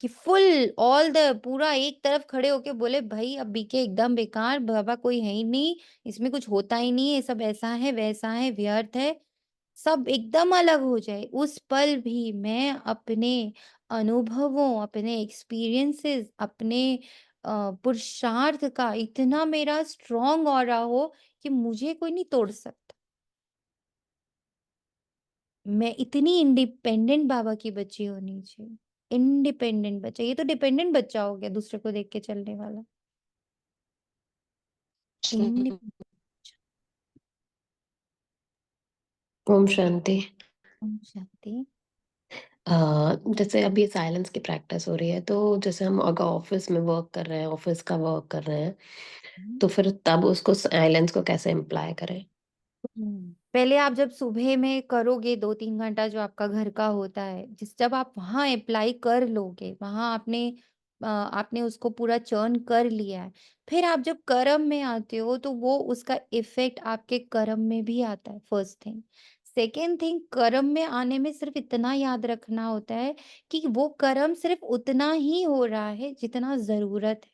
कि फुल ऑल द पूरा एक तरफ खड़े होके बोले भाई अब बीके एकदम बेकार, बाबा कोई है ही नहीं, इसमें कुछ होता ही नहीं है, सब ऐसा है वैसा है व्यर्थ है, सब एकदम अलग हो जाए। उस पल भी मैं अपने अनुभवों, अपने एक्सपीरियंसेस, अपने पुरुषार्थ का इतना मेरा स्ट्रॉन्ग ऑरा हो कि मुझे कोई नहीं तोड़ सकता। मैं इतनी इंडिपेंडेंट बाबा की बच्ची होनी चाहिए। इंडिपेंडेंट बच्चा, ये तो डिपेंडेंट बच्चा हो गया दूसरे को देख के चलने वाला। इंडिपेंडेंट। ओम शांति। शांति। जैसे अब ये साइलेंस की प्रैक्टिस हो रही है, तो जैसे हम अगर ऑफिस में वर्क कर रहे हैं, ऑफिस का वर्क कर रहे हैं, तो फिर तब उसको साइलेंस को कैसे इम्प्लाई करें? पहले आप जब सुबह में करोगे 2-3 घंटा जो आपका घर का होता है, जब आप वहां अप्लाई कर लोगे, वहां आपने उसको पूरा चर्न कर लिया है, फिर आप जब कर्म में आते हो तो वो उसका इफेक्ट आपके कर्म में भी आता है। First thing. सेकेंड थिंग, कर्म में आने में सिर्फ इतना याद रखना होता है कि वो कर्म सिर्फ उतना ही हो रहा है जितना जरूरत है।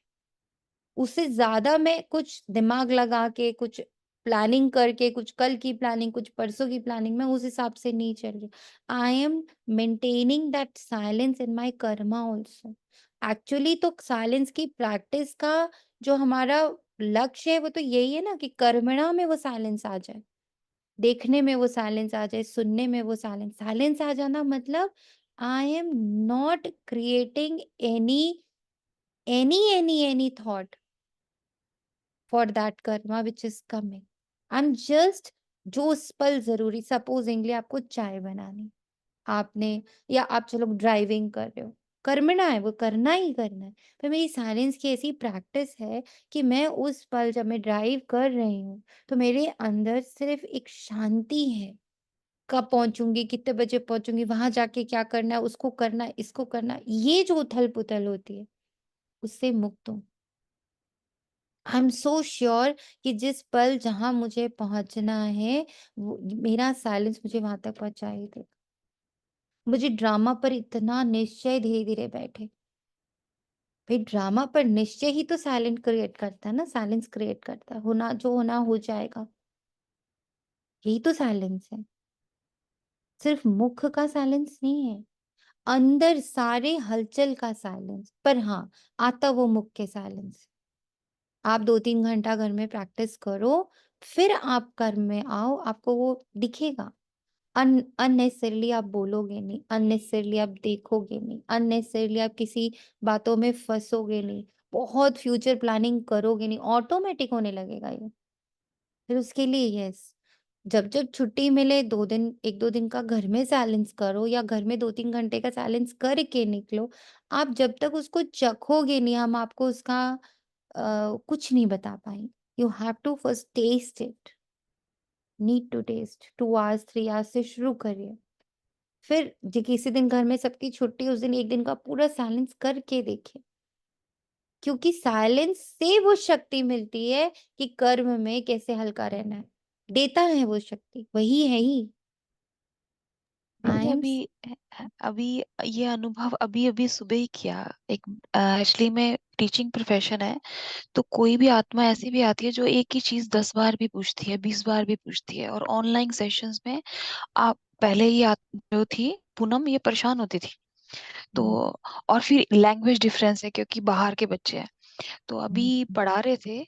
उससे ज्यादा मैं कुछ दिमाग लगा के, कुछ प्लानिंग करके, कुछ कल की प्लानिंग, कुछ परसों की प्लानिंग, मैं उस हिसाब से नहीं चल रही। I am maintaining that silence in my Karma also. Actually तो साइलेंस की प्रैक्टिस का जो हमारा लक्ष्य है वो तो यही है ना, कि कर्मणा में वो साइलेंस आ जाए, देखने में वो साइलेंस आ जाए, सुनने में वो साइलेंस आ जाना, मतलब I am not creating any thought for that karma which is coming. I'm just, जो उस पल जरूरी, सपोजिंगली आपको चाय बनानी, आपने, या आप चलो ड्राइविंग कर रहे हो, करना है, वो करना ही करना है। पर मेरी साइलेंस की ऐसी प्रैक्टिस है कि मैं उस पल जब मैं ड्राइव कर रही हूँ तो मेरे अंदर सिर्फ एक शांति है, कब पहुंचूंगी, कितने बजे पहुंचूंगी, वहां जाके क्या करना है, उसको करना है, इसको करना है, ये जो उथल पुथल होती है उससे मुक्त हूँ। आई एम सो श्योर कि जिस पल जहां मुझे पहुंचना है वो मेरा साइलेंस मुझे वहां तक पहुंचा ही देगा। मुझे ड्रामा पर इतना निश्चय धीरे धीरे बैठे, भाई ड्रामा पर निश्चय ही तो साइलेंट क्रिएट करता है ना, साइलेंस क्रिएट करता है, होना जो होना हो जाएगा, यही तो साइलेंस है। सिर्फ मुख का साइलेंस नहीं है, अंदर सारे हलचल का साइलेंस। पर हाँ, आता वो मुख के साइलेंस। आप 2-3 घंटा घर में प्रैक्टिस करो, फिर आप कर में आओ, आपको वो दिखेगा। अननेसेसरली आप बोलोगे नहीं, अननेसेसरली आप देखोगे नहीं, अननेसेसरली आप किसी बातों में फंसोगे नहीं, बहुत फ्यूचर प्लानिंग करोगे नहीं, ऑटोमेटिक होने लगेगा ये। फिर उसके लिए यस, जब जब छुट्टी मिले 2 दिन, 1-2 दिन का घर में साइलेंस करो, या घर में 2-3 घंटे का साइलेंस करके निकलो। आप जब तक उसको चखोगे नहीं, हम आपको उसका कुछ नहीं बता पाएंगे। You have to first test it, need to test. 2 hours 3 hours से शुरू करिए, फिर जी किसी दिन घर में सबकी छुट्टी, उस दिन 1 दिन का पूरा साइलेंस करके देखिए, क्योंकि साइलेंस से वो शक्ति मिलती है कि कर्म में कैसे हल्का रहना है, देता है वो शक्ति, वही है ही। आई मैंने एम अभी ये अनुभव अभी अभी सुबह ही किया। एक एक्चुअली में टीचिंग प्रोफेशन है, तो कोई भी आत्मा ऐसी भी आती है जो एक ही चीज 10 बार भी पूछती है, 20 बार भी पूछती है। और ऑनलाइन सेशंस में आप पहले ही जो थी पूनम, ये परेशान होती थी। तो और फिर लैंग्वेज डिफरेंस है क्योंकि बाहर के बच्चे हैं, तो अभी पढ़ा रहे थे,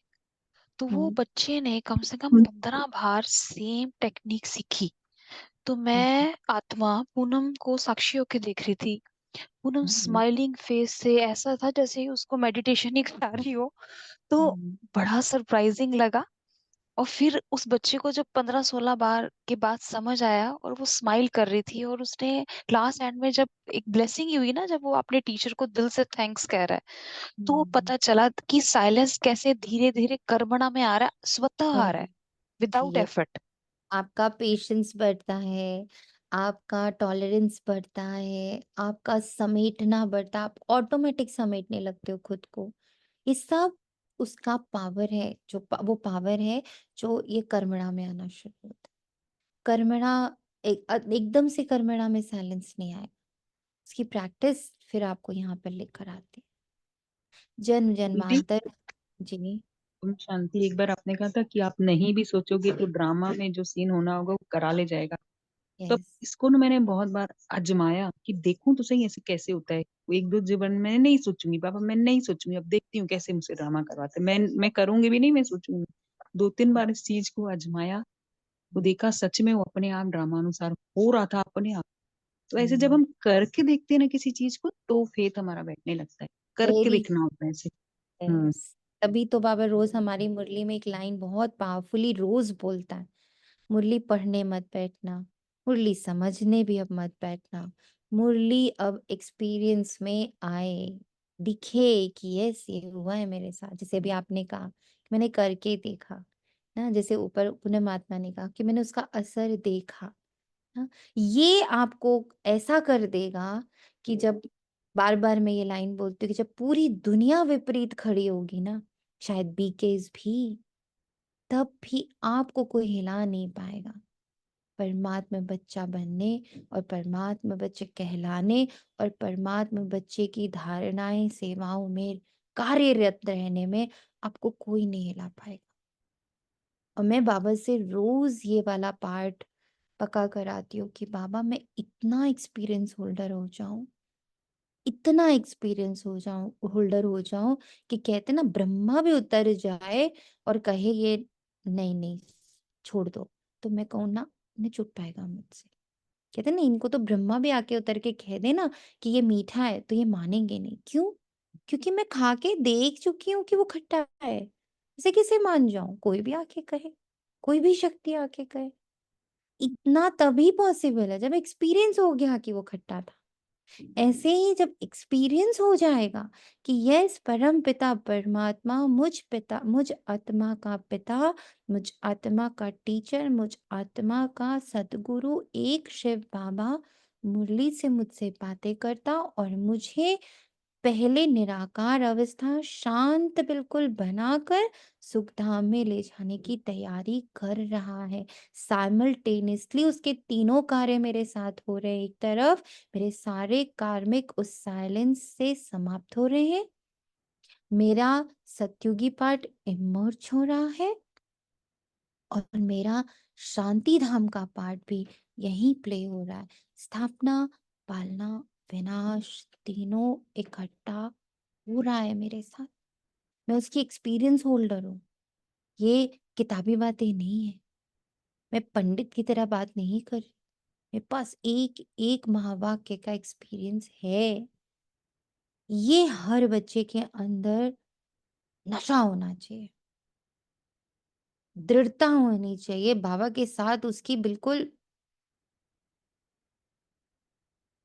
तो वो बच्चे ने कम से कम 15 बार सेम टेक्निक सीखी। तो मैं आत्मा पूनम को साक्षी होके देख रही थी। पूनम स्माइलिंग फेस से ऐसा था जैसे उसको मेडिटेशन ही करा रही हो। तो बड़ा सरप्राइजिंग लगा। और फिर उस बच्चे को जब 15-16 बार के बाद समझ आया और वो स्माइल कर रही थी, और उसने क्लास एंड में जब एक ब्लेसिंग ही हुई ना, जब वो अपने टीचर को दिल से थैंक्स कह रहा है, तो पता चला कि साइलेंस कैसे धीरे धीरे कर्मणा में आ रहा है, स्वतः आ रहा है, विदाउट ये एफर्ट। आपका पेशेंस बढ़ता है, आपका टॉलरेंस बढ़ता है, आपका समेटना बढ़ता, आप ऑटोमेटिक समेटने लगते हो खुद को। ये सब उसका पावर है, वो पावर है जो ये कर्मणा में आना शुरू होता है। कर्मणा एकदम से कर्मणा में साइलेंस नहीं आएगा, उसकी प्रैक्टिस फिर आपको यहाँ पर लेकर आती है, जन्म दीदी, जन्मांतर। जी तुम शांति, एक बार आपने कहा था कि आप नहीं भी सोचोगे तो ड्रामा में जो सीन होना होगा वो करा ले जाएगा। तो यस इसको ना मैंने बहुत बार आजमाया कि देखूं तो सही ऐसे कैसे होता है। वो एक दो जीवन में नहीं सोचूंगी पापा, मैं नहीं सोचूंगी, अब देखती हूँ कैसे मुझसे ड्रामा करवाते हैं। मैं करूंगी भी नहीं, मैं सोचूंगी। 2-3 बार इस चीज को आजमाया, वो देखा सच में वो अपने आप ड्रामा अनुसार हो रहा था अपने आप। तो ऐसे जब हम करके देखते हैं ना किसी चीज को, तो फेथ हमारा बैठने लगता है, करके वेरी देखना होता है ऐसे। हम्म। यस। तभी तो बाबा रोज हमारी मुरली में एक लाइन बहुत पावरफुली रोज बोलता है, मुरली पढ़ने मत बैठना, मुरली समझने भी अब मत बैठना, मुरली अब एक्सपीरियंस में आए, दिखे कि यस ये हुआ है मेरे साथ। जैसे अभी आपने कहा कि मैंने करके देखा ना, जैसे ऊपर पुनः महात्मा ने कहा कि मैंने उसका असर देखा ना, ये आपको ऐसा कर देगा कि जब बार बार मैं ये लाइन बोलती हूँ कि जब पूरी दुनिया विपरीत खड़ी होगी ना, शायद बीकेस भी, तब भी आपको कोई हिला नहीं पाएगा। परमात्मा बच्चा बनने और परमात्मा बच्चे कहलाने और परमात्मा बच्चे की धारणाएं सेवाओं में कार्यरत रहने में आपको कोई नहीं हिला पाएगा। और मैं बाबा से रोज ये वाला पार्ट पक्का कराती हूँ कि बाबा मैं इतना एक्सपीरियंस होल्डर हो जाऊं, इतना एक्सपीरियंस हो जाऊं, होल्डर हो जाऊं कि कहते ना ब्रह्मा भी उतर जाए और कहे ये नहीं नहीं छोड़ दो, तो मैं कहूँ ना नहीं छूट पाएगा मुझसे। कहते ना इनको तो ब्रह्मा भी आके उतर के कह दे ना कि ये मीठा है तो ये मानेंगे नहीं। क्यों? क्योंकि मैं खा के देख चुकी हूँ कि वो खट्टा है, इसे किसे मान जाऊं? कोई भी आके कहे, कोई भी शक्ति आके कहे। इतना तभी पॉसिबल है जब एक्सपीरियंस हो गया कि वो खट्टा था। ऐसे ही जब एक्सपीरियंस हो जाएगा कि यस परम पिता परमात्मा मुझ आत्मा का पिता, मुझ आत्मा का टीचर, मुझ आत्मा का सदगुरु एक शिव बाबा मुरली से मुझसे बातें करता और मुझे पहले निराकार अवस्था शांत बिल्कुल बनाकर सुखधाम में ले जाने की तैयारी कर रहा है। साइमल्टेनियसली उसके तीनों कार्य मेरे साथ हो रहे हैं। एक तरफ मेरे सारे कार्मिक उस साइलेंस से समाप्त हो रहे हैं, मेरा सत्युगी पार्ट इमर्ज हो रहा है और मेरा शांति धाम का पार्ट भी यहीं प्ले हो रहा है। स्थापना, पालना, विनाश तीनों इकट्ठा हो रहा है मेरे साथ। मैं उसकी एक्सपीरियंस होल्डर हूँ। ये किताबी बातें नहीं है। मैं पंडित की तरह बात नहीं कर रही। मेरे पास एक एक महावाक्य का एक्सपीरियंस है। ये हर बच्चे के अंदर नशा होना चाहिए, दृढ़ता होनी चाहिए बाबा के साथ, उसकी बिल्कुल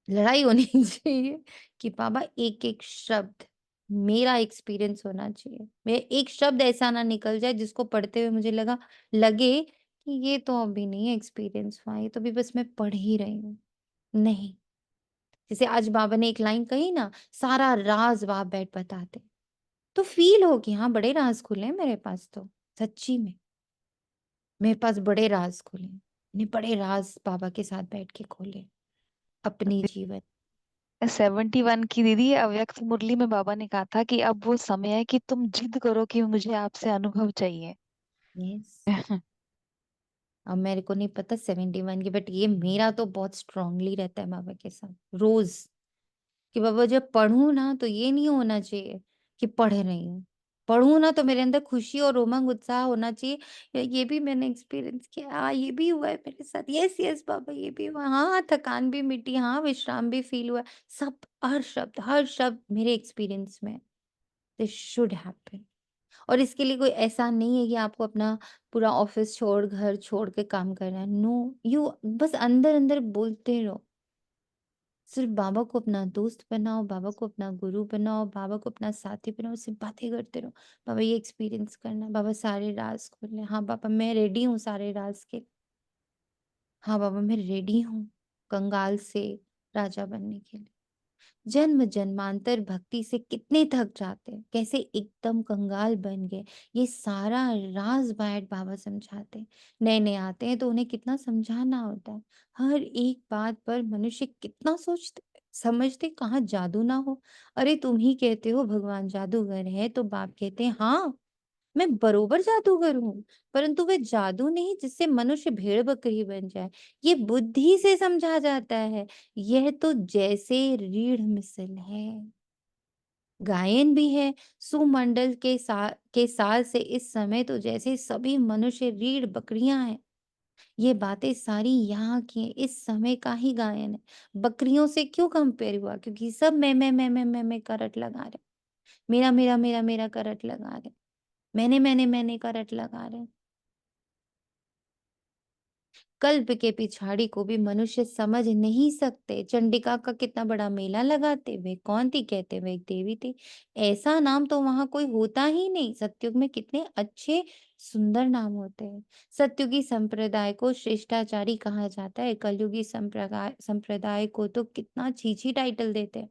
लड़ाई होनी चाहिए कि बाबा एक एक शब्द मेरा एक्सपीरियंस होना चाहिए। मैं एक शब्द ऐसा ना निकल जाए जिसको पढ़ते हुए मुझे लगे कि ये तो अभी नहीं एक्सपीरियंस हुआ, ये तो अभी बस मैं पढ़ ही रही हूँ। नहीं, जैसे आज बाबा ने एक लाइन कही ना, सारा राज बाप बैठ बताते, तो फील हो कि हाँ बड़े राज खुले हैं मेरे पास। तो सच्ची में मेरे पास बड़े राज खुले हैं। मैंने बड़े राज बाबा के साथ बैठ के खोले अपनी जीवन। 71 की दीदी अव्यक्त मुरली में बाबा ने कहा था कि अब वो समय है कि तुम जिद करो कि मुझे आपसे अनुभव चाहिए। यस अब मेरे को नहीं पता 71 की, बट ये मेरा तो बहुत स्ट्रांगली रहता है बाबा के साथ रोज, कि बाबा जब पढ़ूं ना तो ये नहीं होना चाहिए कि पढ़ रही हूँ। पढ़ूं ना तो मेरे अंदर खुशी और उमंग उत्साह होना चाहिए। ये भी मैंने एक्सपीरियंस किया, हाँ ये भी हुआ है मेरे साथ। यस यस बाबा ये भी हुआ, हाँ हाँ, थकान भी मिटी, हाँ विश्राम भी फील हुआ। सब हर शब्द मेरे एक्सपीरियंस में दिस शुड हैपन। और इसके लिए कोई ऐसा नहीं है कि आपको अपना पूरा ऑफिस छोड़ घर छोड़ के काम करना है। नो, यू बस अंदर अंदर बोलते रहो। सिर्फ बाबा को अपना दोस्त बनाओ, बाबा को अपना गुरु बनाओ, बाबा को अपना साथी बनाओ, सिर्फ बातें करते रहो। बाबा ये एक्सपीरियंस करना है, बाबा सारे राज खोलने, हाँ बाबा मैं रेडी हूँ सारे राज के, हाँ बाबा मैं रेडी हूँ कंगाल से राजा बनने के लिए। जन्म जन्मांतर भक्ति से कितने थक जाते हैं, कैसे एकदम कंगाल बन गए, ये सारा राज बैठ बाबा समझाते हैं। नए नए आते हैं तो उन्हें कितना समझाना होता है। हर एक बात पर मनुष्य कितना सोचते समझते, कहाँ जादू ना हो। अरे तुम ही कहते हो भगवान जादूगर है, तो बाप कहते हैं हाँ मैं बरोबर जादूगर हूँ, परंतु वे जादू नहीं जिससे मनुष्य भेड़ बकरी बन जाए। ये बुद्धि से समझा जाता है। यह तो जैसे रीढ़ मिसल है, गायन भी है। सुमंडल के साल से इस समय तो जैसे सभी मनुष्य रीढ़ बकरियां हैं। ये बातें सारी यहाँ की हैं, इस समय का ही गायन है। बकरियों से क्यों कंपेयर हुआ? क्योंकि सब मैं करट लगा रहे, मेरा करट लगा रहे, मैंने का रट लगा रहे। कल्प के पिछाड़ी को भी मनुष्य समझ नहीं सकते। चंडिका का कितना बड़ा मेला लगाते, वे कौन थी? कहते वे एक देवी थी। ऐसा नाम तो वहां कोई होता ही नहीं। सतयुग में कितने अच्छे सुंदर नाम होते हैं। सतयुगी संप्रदाय को श्रेष्ठाचारी कहा जाता है, कलयुगी संप्रदाय को तो कितना छीछी टाइटल देते हैं।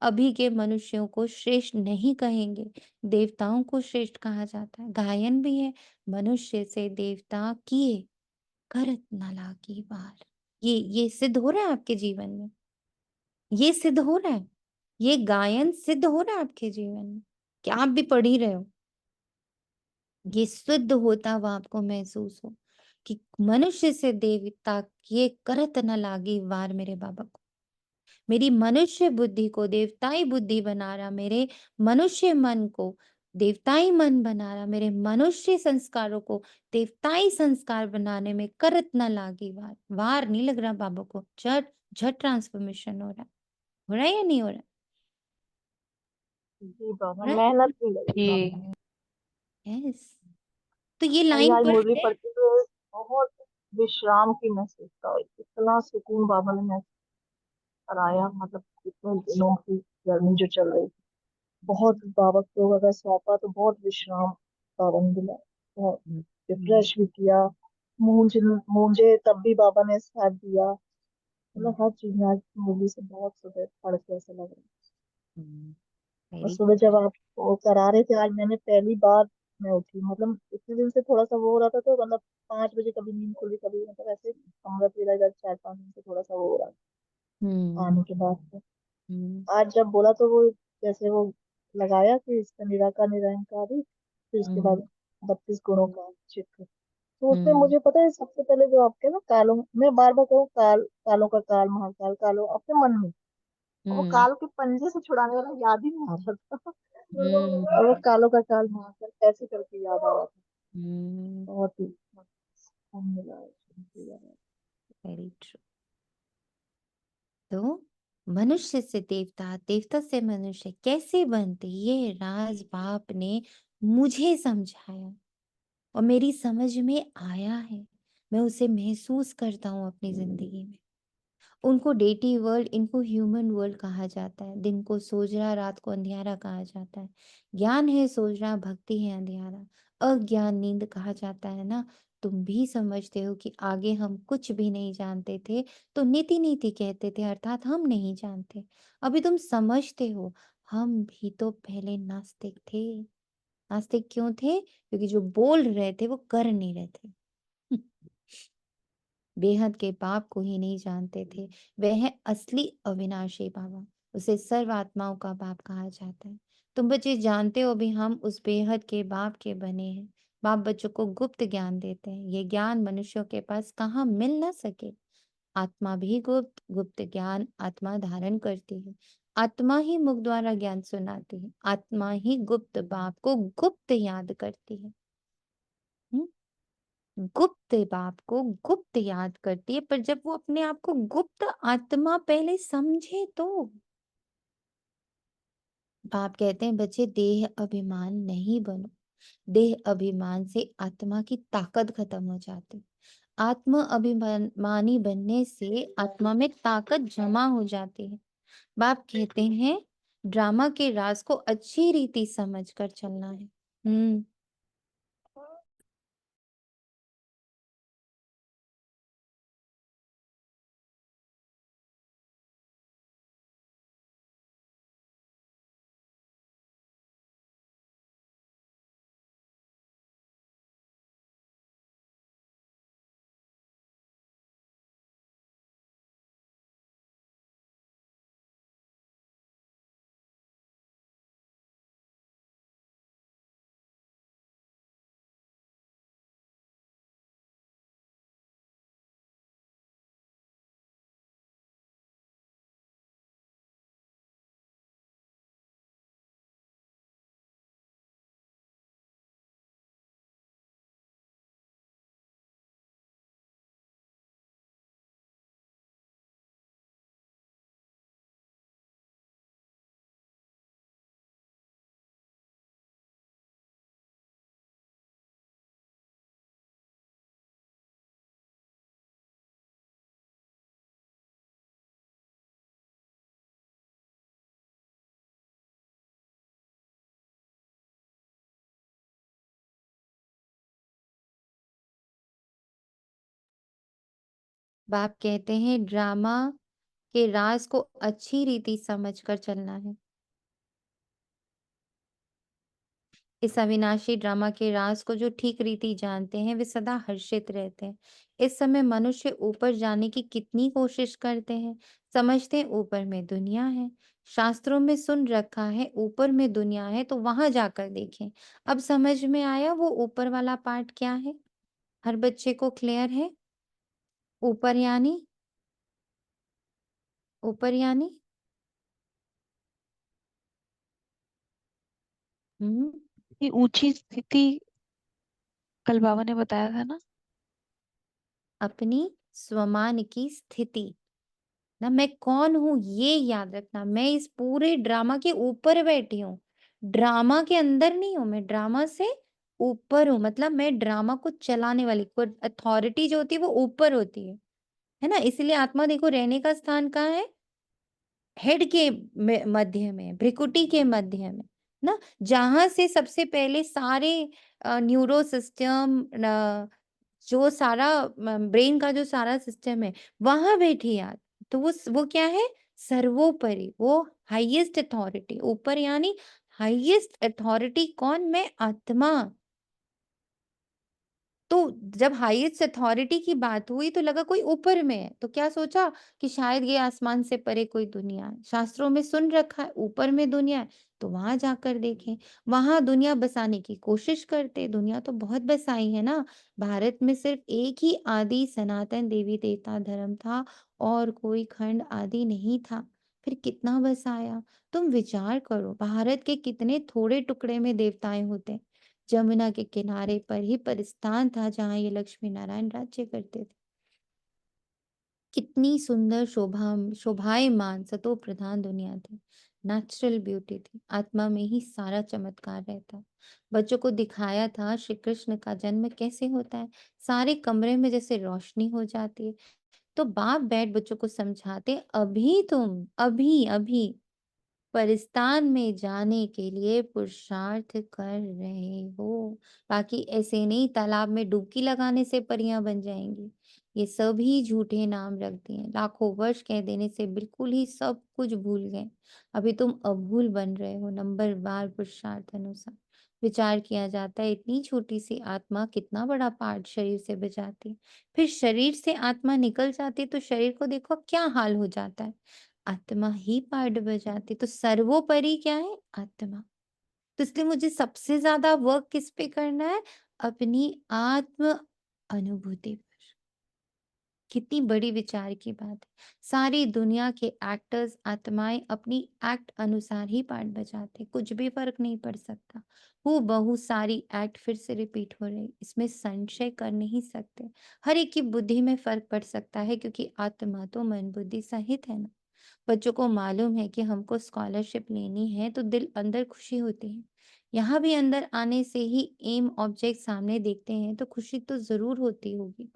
अभी के मनुष्यों को श्रेष्ठ नहीं कहेंगे, देवताओं को श्रेष्ठ कहा जाता है। गायन भी है, मनुष्य से देवता किए करत न लागी वार। ये सिद्ध हो रहा है आपके जीवन में, ये सिद्ध हो रहा है, ये गायन सिद्ध हो रहा है आपके जीवन में, क्या आप भी पढ़ ही रहे हो। ये सिद्ध होता हुआ आपको महसूस हो कि मनुष्य से देवता ये करत न लागी वार। मेरे बाबा को मेरी मनुष्य बुद्धि को देवताई बुद्धि बना रहा, मेरे मनुष्य मन को देवताई मन बना रहा, मेरे मनुष्य संस्कारों को देवताई संस्कार बनाने में करत न लागी वार। वार नहीं लग रहा बाबा को, झट झट ट्रांसफॉर्मेशन हो रहा है या नहीं हो रहा? जी बाबा, हो रहा मेहनत नहीं लगी बाबा। है? यस। तो ये भाई लाइन आज पढ़ मुरली के पढ़ते हुए बहुत विश्राम की महसूस हुआ, इतना सुकून बाबा ने महसूस और आया, मतलब इतने दिनों की गर्मी जो चल रही थी, बहुत बाबा को अगर सौंपा तो बहुत विश्राम बाबा ने दिला, बहुत रिफ्रेश भी किया। मूंझे तब भी बाबा ने साथ दिया, मतलब हर चीज में आज मुरली से बहुत सुबह पढ़ के ऐसा लग रहा है। और वेरी सुबह जब आप वो करा रहे थे, आज मैंने पहली बार मैं उठी, मतलब इतने दिन से थोड़ा सा वो हो रहा था, तो मतलब 5 बजे कभी नींद खुली, कभी मतलब ऐसे अमृत वेला इधर 4-5 दिन से थोड़ा सा वो हो रहा था आने के बाद से। आज जब बोला तो वो जैसे वो लगाया कि इसका निराकार निरंकारी, फिर उसके बाद 32 गुणों का चित्र, तो उसमें मुझे पता है सबसे पहले जो आपके ना कालों, मैं बार बार कहूँ कालों का काल महाकाल कालो अपने मन में, और वो काल के पंजे से छुड़ाने वाला याद ही नहीं आ रहा था। और वो कालों का काल महाकाल कैसे करके याद आ रहा था, बहुत ही मिला है। Very true. तो मनुष्य से देवता, देवता से मनुष्य कैसे बनते, ये राज बाप ने मुझे समझाया और मेरी समझ में आया है। मैं उसे महसूस करता हूँ अपनी जिंदगी में। उनको डेटी वर्ल्ड, इनको ह्यूमन वर्ल्ड कहा जाता है। दिन को सोजरा, रात को अंधियारा कहा जाता है। ज्ञान है सोजरा, भक्ति है अंधियारा, अज्ञान नींद कहा जाता है ना। तुम भी समझते हो कि आगे हम कुछ भी नहीं जानते थे तो नीति नीति कहते थे, अर्थात हम नहीं जानते। अभी तुम समझते हो, हम भी तो पहले नास्तिक थे। नास्तिक क्यों थे? क्योंकि जो बोल रहे थे वो कर नहीं रहे थे। बेहद के बाप को ही नहीं जानते थे। वह है असली अविनाशी बाबा। उसे सर्व आत्माओं का बाप कहा जाता है। तुम बच्चे जानते हो भी हम उस बेहद के बाप के बने हैं। बाप बच्चों को गुप्त ज्ञान देते हैं। ये ज्ञान मनुष्यों के पास कहाँ मिल ना सके। आत्मा भी गुप्त, गुप्त ज्ञान आत्मा धारण करती है। आत्मा ही मुख द्वारा ज्ञान सुनाती है। आत्मा ही गुप्त बाप को गुप्त याद करती है। गुप्त बाप को गुप्त याद करती है, पर जब वो अपने आप को गुप्त आत्मा पहले समझे तो। बाप कहते हैं बच्चे देह अभिमान नहीं बनो। देह अभिमान से आत्मा की ताकत खत्म हो जाती। आत्म अभिमानी बनने से आत्मा में ताकत जमा हो जाती है। बाप कहते हैं ड्रामा के राज को अच्छी रीति समझ कर चलना है। बाप कहते हैं ड्रामा के राज को अच्छी रीति समझकर चलना है। इस अविनाशी ड्रामा के राज को जो ठीक रीति जानते हैं वे सदा हर्षित रहते हैं। इस समय मनुष्य ऊपर जाने की कितनी कोशिश करते हैं। समझते हैं ऊपर में दुनिया है। शास्त्रों में सुन रखा है ऊपर में दुनिया है, तो वहां जाकर देखें। अब समझ में आया वो ऊपर वाला पार्ट क्या है? हर बच्चे को क्लियर है? ऊपर यानी ऊपर यानी ये ऊंची स्थिति कल बाबा ने बताया था ना। अपनी स्वमान की स्थिति ना, मैं कौन हूं ये याद रखना। मैं इस पूरे ड्रामा के ऊपर बैठी हूँ, ड्रामा के अंदर नहीं हूं। मैं ड्रामा से ऊपर हूँ, मतलब मैं ड्रामा को चलाने वाली को अथॉरिटी जो होती है वो ऊपर होती है ना। इसलिए आत्मा देखो रहने का स्थान कहाँ है? हेड के मध्य में, भ्रिकुटी के मध्य में ना, जहां से सबसे पहले सारे न्यूरो सिस्टम, जो सारा ब्रेन का जो सारा सिस्टम है वहां बैठी याद। तो वो क्या है? सर्वोपरि, वो हाईएस्ट अथॉरिटी, ऊपर यानी हाईएस्ट अथॉरिटी कौन? मैं आत्मा। तो जब हाईएस्ट अथॉरिटी की बात हुई तो लगा कोई ऊपर में है, तो क्या सोचा कि शायद ये आसमान से परे कोई दुनिया है। शास्त्रों में सुन रखा है ऊपर में दुनिया है, तो वहां जाकर देखें। वहां दुनिया बसाने की कोशिश करते, दुनिया तो बहुत बसाई है ना। भारत में सिर्फ एक ही आदि सनातन देवी देवता धर्म था, और कोई खंड आदि नहीं था। फिर कितना बसाया। तुम विचार करो, भारत के कितने थोड़े टुकड़े में देवताएं होते। जमुना के किनारे पर ही परिस्थान था जहां ये लक्ष्मी नारायण राज्य करते थे। कितनी सुंदर शोभायमान सतो प्रधान दुनिया थी। नेचुरल ब्यूटी थी, आत्मा में ही सारा चमत्कार रहता। बच्चों को दिखाया था श्री कृष्ण का जन्म कैसे होता है। सारे कमरे में जैसे रोशनी हो जाती है। तो बाप बैठ बच्चों को समझाते, अभी तुम अभी अभी परिस्तान में जाने के लिए पुरुषार्थ कर रहे हो। बाकी ऐसे नहीं तालाब में डुबकी लगाने से परियां बन जाएंगी। ये सभी झूठे नाम रख दिए, लाखों वर्ष कह देने से बिल्कुल ही सब कुछ भूल गए। अभी तुम अभूल बन रहे हो, नंबर बार पुरुषार्थ अनुसार। विचार किया जाता है इतनी छोटी सी आत्मा कितना बड़ा पार्ट शरीर से बजाती है। फिर शरीर से आत्मा निकल जाती तो शरीर को देखो क्या हाल हो जाता है। आत्मा ही पार्ट बजाती, तो सर्वोपरि क्या है? आत्मा। तो इसलिए मुझे सबसे ज्यादा वर्क किस पे करना है? अपनी आत्म अनुभूति पर। कितनी बड़ी विचार की बात है। सारी दुनिया के एक्टर्स आत्माएं अपनी एक्ट अनुसार ही पार्ट बजाते, कुछ भी फर्क नहीं पड़ सकता। वो बहु सारी एक्ट फिर से रिपीट हो रही, इसमें संशय कर नहीं सकते। हर एक की बुद्धि में फर्क पड़ सकता है, क्योंकि आत्मा तो मन बुद्धि सहित है ना। बच्चों को मालूम है कि हमको स्कॉलरशिप लेनी है, तो दिल अंदर खुशी होती है। यहाँ भी अंदर आने से ही एम ऑब्जेक्ट सामने देखते हैं तो खुशी तो जरूर होती होगी।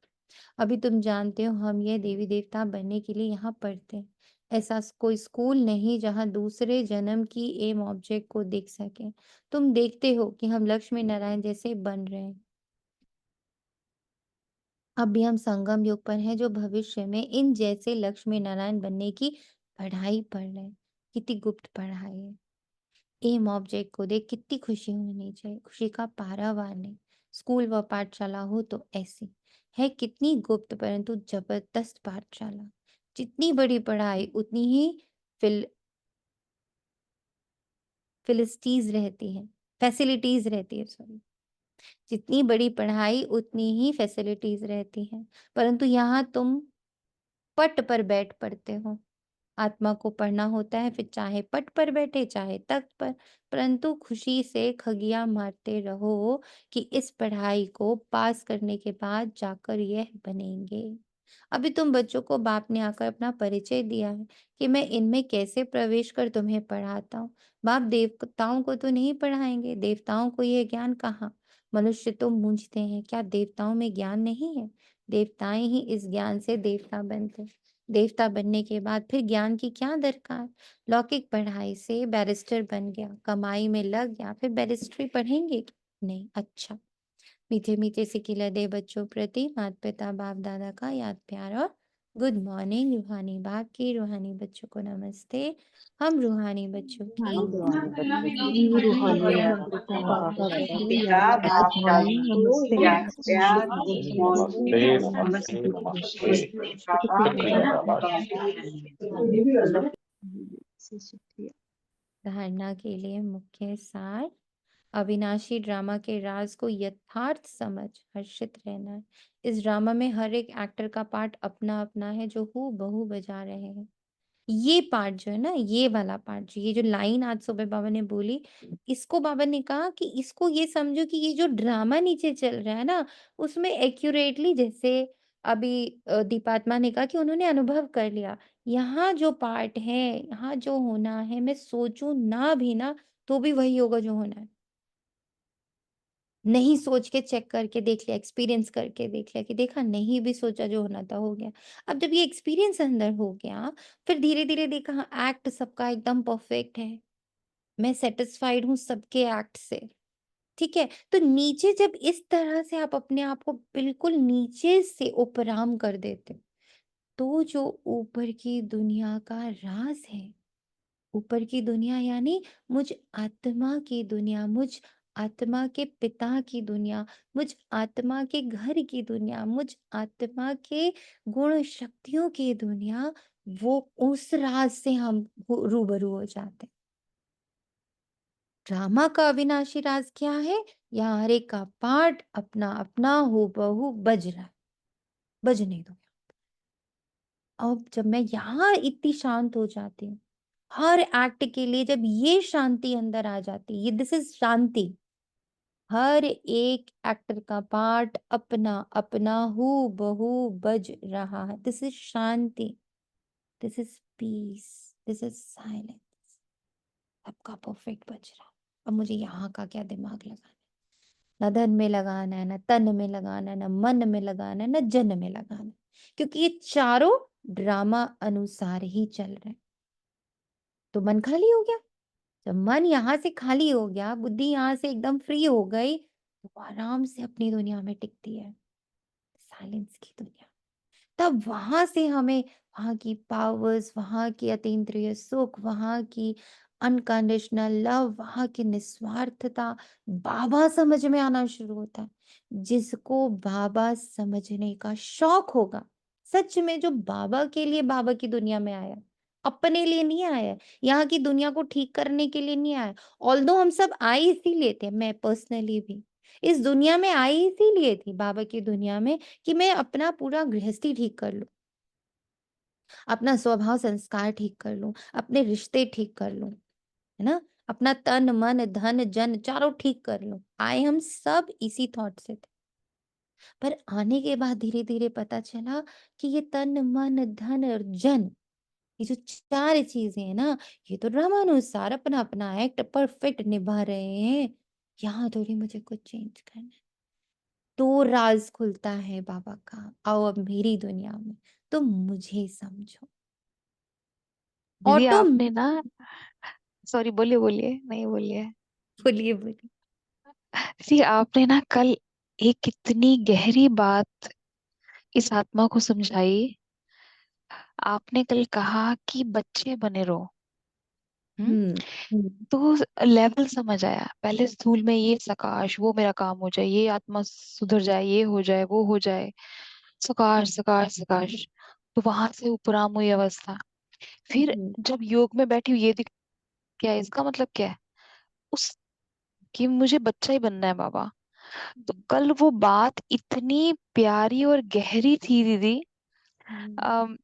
अभी तुम जानते हो हम ये देवी देवता बनने के लिए यहाँ पढ़ते हैं। ऐसा कोई स्कूल नहीं जहाँ दूसरे जन्म की एम ऑब्जेक्ट को देख सके। तुम देखते हो कि हम लक्ष्मी नारायण जैसे बन रहे हैं। अभी हम संगम युग पर हैं, जो भविष्य में इन जैसे लक्ष्मी नारायण बनने की पढ़ाई पढ़ रहे हैं। कितनी गुप्त पढ़ाई है। एम ऑब्जेक्ट को देख कितनी खुशी होनी चाहिए, खुशी का पारावार नहीं। स्कूल व पाठशाला हो तो ऐसी है, कितनी गुप्त परंतु जबरदस्त पाठशाला। जितनी बड़ी पढ़ाई उतनी ही फिल फिलिस्टीज रहती है, फैसिलिटीज रहती है, सॉरी। जितनी बड़ी पढ़ाई उतनी ही फैसिलिटीज रहती है, परंतु यहाँ तुम पट पर बैठ पढ़ते हो। आत्मा को पढ़ना होता है, फिर चाहे पट पर बैठे चाहे तख्त पर, परंतु खुशी से खगिया मारते रहो कि इस पढ़ाई को पास करने के बाद जाकर यह बनेंगे। अभी तुम बच्चों को बाप ने आकर अपना परिचय दिया है कि मैं इनमें कैसे प्रवेश कर तुम्हें पढ़ाता हूँ। बाप देवताओं को तो नहीं पढ़ाएंगे, देवताओं को यह ज्ञान कहाँ। मनुष्य तो मूंझते हैं, क्या देवताओं में ज्ञान नहीं है? देवताएं ही इस ज्ञान से देवता बनते। देवता बनने के बाद फिर ज्ञान की क्या दरकार। लौकिक पढ़ाई से बैरिस्टर बन गया, कमाई में लग गया, फिर बैरिस्ट्री पढ़ेंगे नहीं। अच्छा, मीठे मीठे से खिला दे बच्चों प्रति माता पिता बाप दादा का याद प्यार और गुड मॉर्निंग। रूहानी बाप की, रूहानी बच्चों को नमस्ते। हम रूहानी बच्चों की रूहानी बच्चों की रूहानी और माता माता बाबा पिता की की याद याद गुड मॉर्निंग नमस्ते नमस्ते नमस्ते नमस्ते नमस्ते नमस्ते। शुक्रिया बाबा। शुक्रिया। धारणा के लिए मुख्य सार। अविनाशी ड्रामा के राज को यथार्थ समझ हर्षित रहना है। इस ड्रामा में हर एक एक्टर का पार्ट अपना अपना है, जो हूबहू बहू बजा रहे हैं। ये पार्ट जो है ना, ये वाला पार्ट, जो ये जो लाइन आज सुबह बाबा ने बोली, इसको बाबा ने कहा कि इसको ये समझो कि ये जो ड्रामा नीचे चल रहा है ना, उसमें एक्यूरेटली, जैसे अभी दीपात्मा ने कहा कि उन्होंने अनुभव कर लिया। यहाँ जो पार्ट है, यहाँ जो होना है, मैं सोचूं ना भी ना तो भी वही होगा जो होना है। नहीं सोच के चेक करके देख लिया, एक्सपीरियंस करके देख लिया कि देखा नहीं भी सोचा जो होना था हो गया। अब जब ये एक्सपीरियंस अंदर हो गया, फिर धीरे-धीरे देखा हाँ, एक्ट सबका एकदम परफेक्ट है। मैं सैटिस्फाइड हूँ सबके एक्ट से, ठीक है? तो नीचे जब इस तरह से आप अपने आप को बिल्कुल नीचे से उपराम कर देते हो, तो जो ऊपर की दुनिया का राज़ है, ऊपर की दुनिया यानी मुझ आत्मा की दुनिया, मुझ आत्मा के पिता की दुनिया, मुझ आत्मा के घर की दुनिया, मुझ आत्मा के गुण शक्तियों की दुनिया, वो उस राज से हम रूबरू हो जाते हैं। ड्रामा का अविनाशी राज क्या है? यहाँ हर एक का पार्ट अपना अपना हूबहू बज रहा है, बजने दो। अब जब मैं यहाँ इतनी शांत हो जाती हूँ, हर एक्ट के लिए जब ये शांति अंदर आ जाती है, ये दिस इज शांति। हर एक एक्टर का पार्ट अपना अपना हूबहू बज रहा है। This is Shanti, this is peace, this is silence. सबका परफेक्ट बज रहा है। अब मुझे यहाँ का क्या दिमाग लगाना है? ना धन में लगाना है, ना तन में लगाना है, ना मन में लगाना है, ना जन में लगाना है, क्योंकि ये चारों ड्रामा अनुसार ही चल रहे हैं। तो मन खाली हो गया। जब मन यहाँ से खाली हो गया, बुद्धि यहाँ से एकदम फ्री हो गई, तो वो आराम से अपनी दुनिया में टिकती है, साइलेंस की दुनिया। तब वहां से हमें वहां की पावर्स, वहां की अतीन्द्रिय सुख, वहां की अनकंडीशनल लव, वहां की निस्वार्थता, बाबा समझ में आना शुरू होता है। जिसको बाबा समझने का शौक होगा, सच में जो बाबा के लिए बाबा की दुनिया में आया, अपने लिए नहीं आया, यहाँ की दुनिया को ठीक करने के लिए नहीं आया। ऑल्दो हम सब आए इसीलिए थे, मैं पर्सनली भी इस दुनिया में आई इसीलिए थी, बाबा की दुनिया में, कि मैं अपना पूरा गृहस्थी ठीक कर लूं, अपना स्वभाव संस्कार ठीक कर लूं, अपने रिश्ते ठीक कर लूं, है ना, अपना तन मन धन जन चारों ठीक कर लूं। आए हम सब इसी थॉट से थे। पर आने के बाद धीरे धीरे पता चला कि ये तन मन धन और जन, ये जो चार चीजें हैं ना, ये तो ड्रामानुसार अपना अपना एक्ट परफेक्ट निभा रहे हैं। यहाँ थोड़ी मुझे कुछ चेंज करना है। तो राज खुलता है बाबा का, आओ अब मेरी दुनिया में, तुम मुझे समझो। दीदी ऑटो आपने ना, सॉरी बोलिए बोलिए, नहीं बोलिए। बोलिए बोलिए। दीदी आपने ना कल एक कितनी गहरी बात इस आत्मा को समझाई। आपने कल कहा कि बच्चे बने रहो। हम्म। हम्म हम्म तो लेवल समझ आया। पहले स्थूल में ये सकाश, वो मेरा काम हो जाए, ये आत्मा सुधर जाए, ये हो जाए, वो हो जाए, सकाश सकाश सकाश। तो वहां से उपराम हुई अवस्था। फिर हम्म जब योग में बैठी हुई, ये दिख क्या है, इसका मतलब क्या है, उस कि मुझे बच्चा ही बनना है बाबा। तो कल वो बात इतनी प्यारी और गहरी थी दीदी। हम्म अम,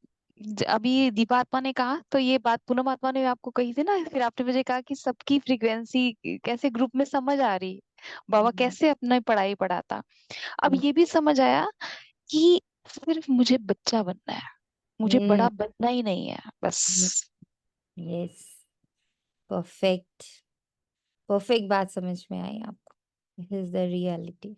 अभी दीपात्मा ने कहा तो ये बात पूनम आत्मा ने आपको कही थी ना, फिर आपने मुझे कहा कि सबकी फ्रीक्वेंसी कैसे ग्रुप में समझ आ रही, बाबा हम्म कैसे अपना पढ़ाई पढ़ाता। अब हम्म ये भी समझ आया कि सिर्फ मुझे बच्चा बनना है, मुझे हम्म बड़ा बनना ही नहीं है बस। यस, परफेक्ट, परफेक्ट बात समझ में आई आपको। This is the reality.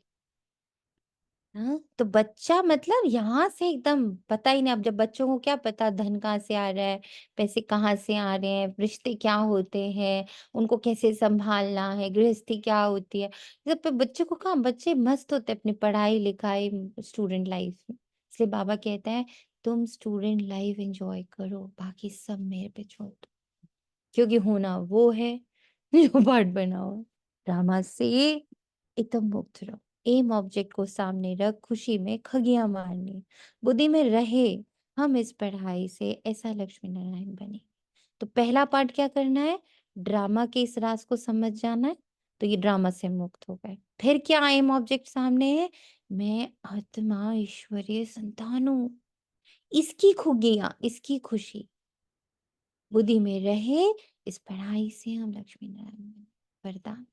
हाँ, तो बच्चा मतलब यहाँ से एकदम पता ही नहीं। अब जब बच्चों को क्या पता धन कहाँ से आ रहा है, पैसे कहाँ से आ रहे हैं, रिश्ते क्या होते हैं, उनको कैसे संभालना है, गृहस्थी क्या होती है। जब पे बच्चे को कहाँ, बच्चे मस्त होते हैं अपनी पढ़ाई लिखाई स्टूडेंट लाइफ में। इसलिए बाबा कहते हैं तुम स्टूडेंट लाइफ एंजॉय करो, बाकी सब मेरे पे छोड़ दो, क्योंकि होना वो है जो पार्ट बना हो। ड्रामा से एकदम मुक्त रहो। एम ऑब्जेक्ट को सामने रख, खुशी में खगियां मारनी, बुद्धि में रहे हम इस पढ़ाई से ऐसा लक्ष्मी नारायण बने। तो पहला पार्ट क्या करना है, ड्रामा के इस राज को समझ जाना है। तो ये ड्रामा से मुक्त हो गए। फिर क्या एम ऑब्जेक्ट सामने है, मैं आत्मा ईश्वरीय संतान हूं, इसकी खुगियां, इसकी खुशी बुद्धि में रहे। इस पढ़ाई से हम लक्ष्मी नारायण बने। वरदान,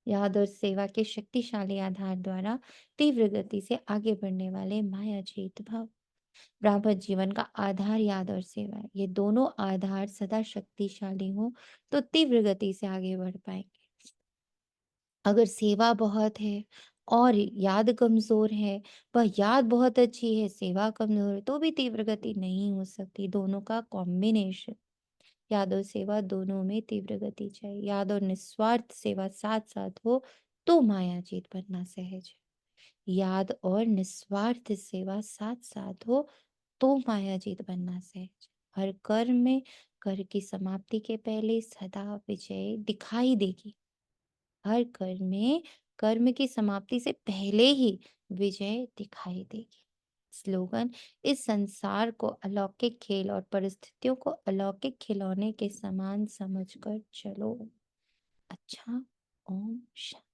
याद और सेवा के शक्तिशाली आधार द्वारा तीव्र गति से आगे बढ़ने वाले माया जीत भाव। ब्राह्मण जीवन का आधार याद और सेवा है। ये दोनों आधार सदा शक्तिशाली हो तो तीव्र गति से आगे बढ़ पाएंगे। अगर सेवा बहुत है और याद कमजोर है, वह याद बहुत अच्छी है, सेवा कमजोर है, तो भी तीव्र गति नहीं हो सकती। दोनों का कॉम्बिनेशन, याद और सेवा दोनों में तीव्र गति चाहिए। याद और निस्वार्थ सेवा साथ साथ हो तो माया जीत बनना सहज है। याद और निस्वार्थ सेवा साथ साथ हो तो माया जीत बनना सहज। हर कर्म में कर की समाप्ति के पहले सदा विजय दिखाई देगी। हर कर्म में कर्म की समाप्ति से पहले ही विजय दिखाई देगी। स्लोगन, इस संसार को अलौकिक खेल और परिस्थितियों को अलौकिक खिलौने के समान समझकर चलो। अच्छा, ओम शांति।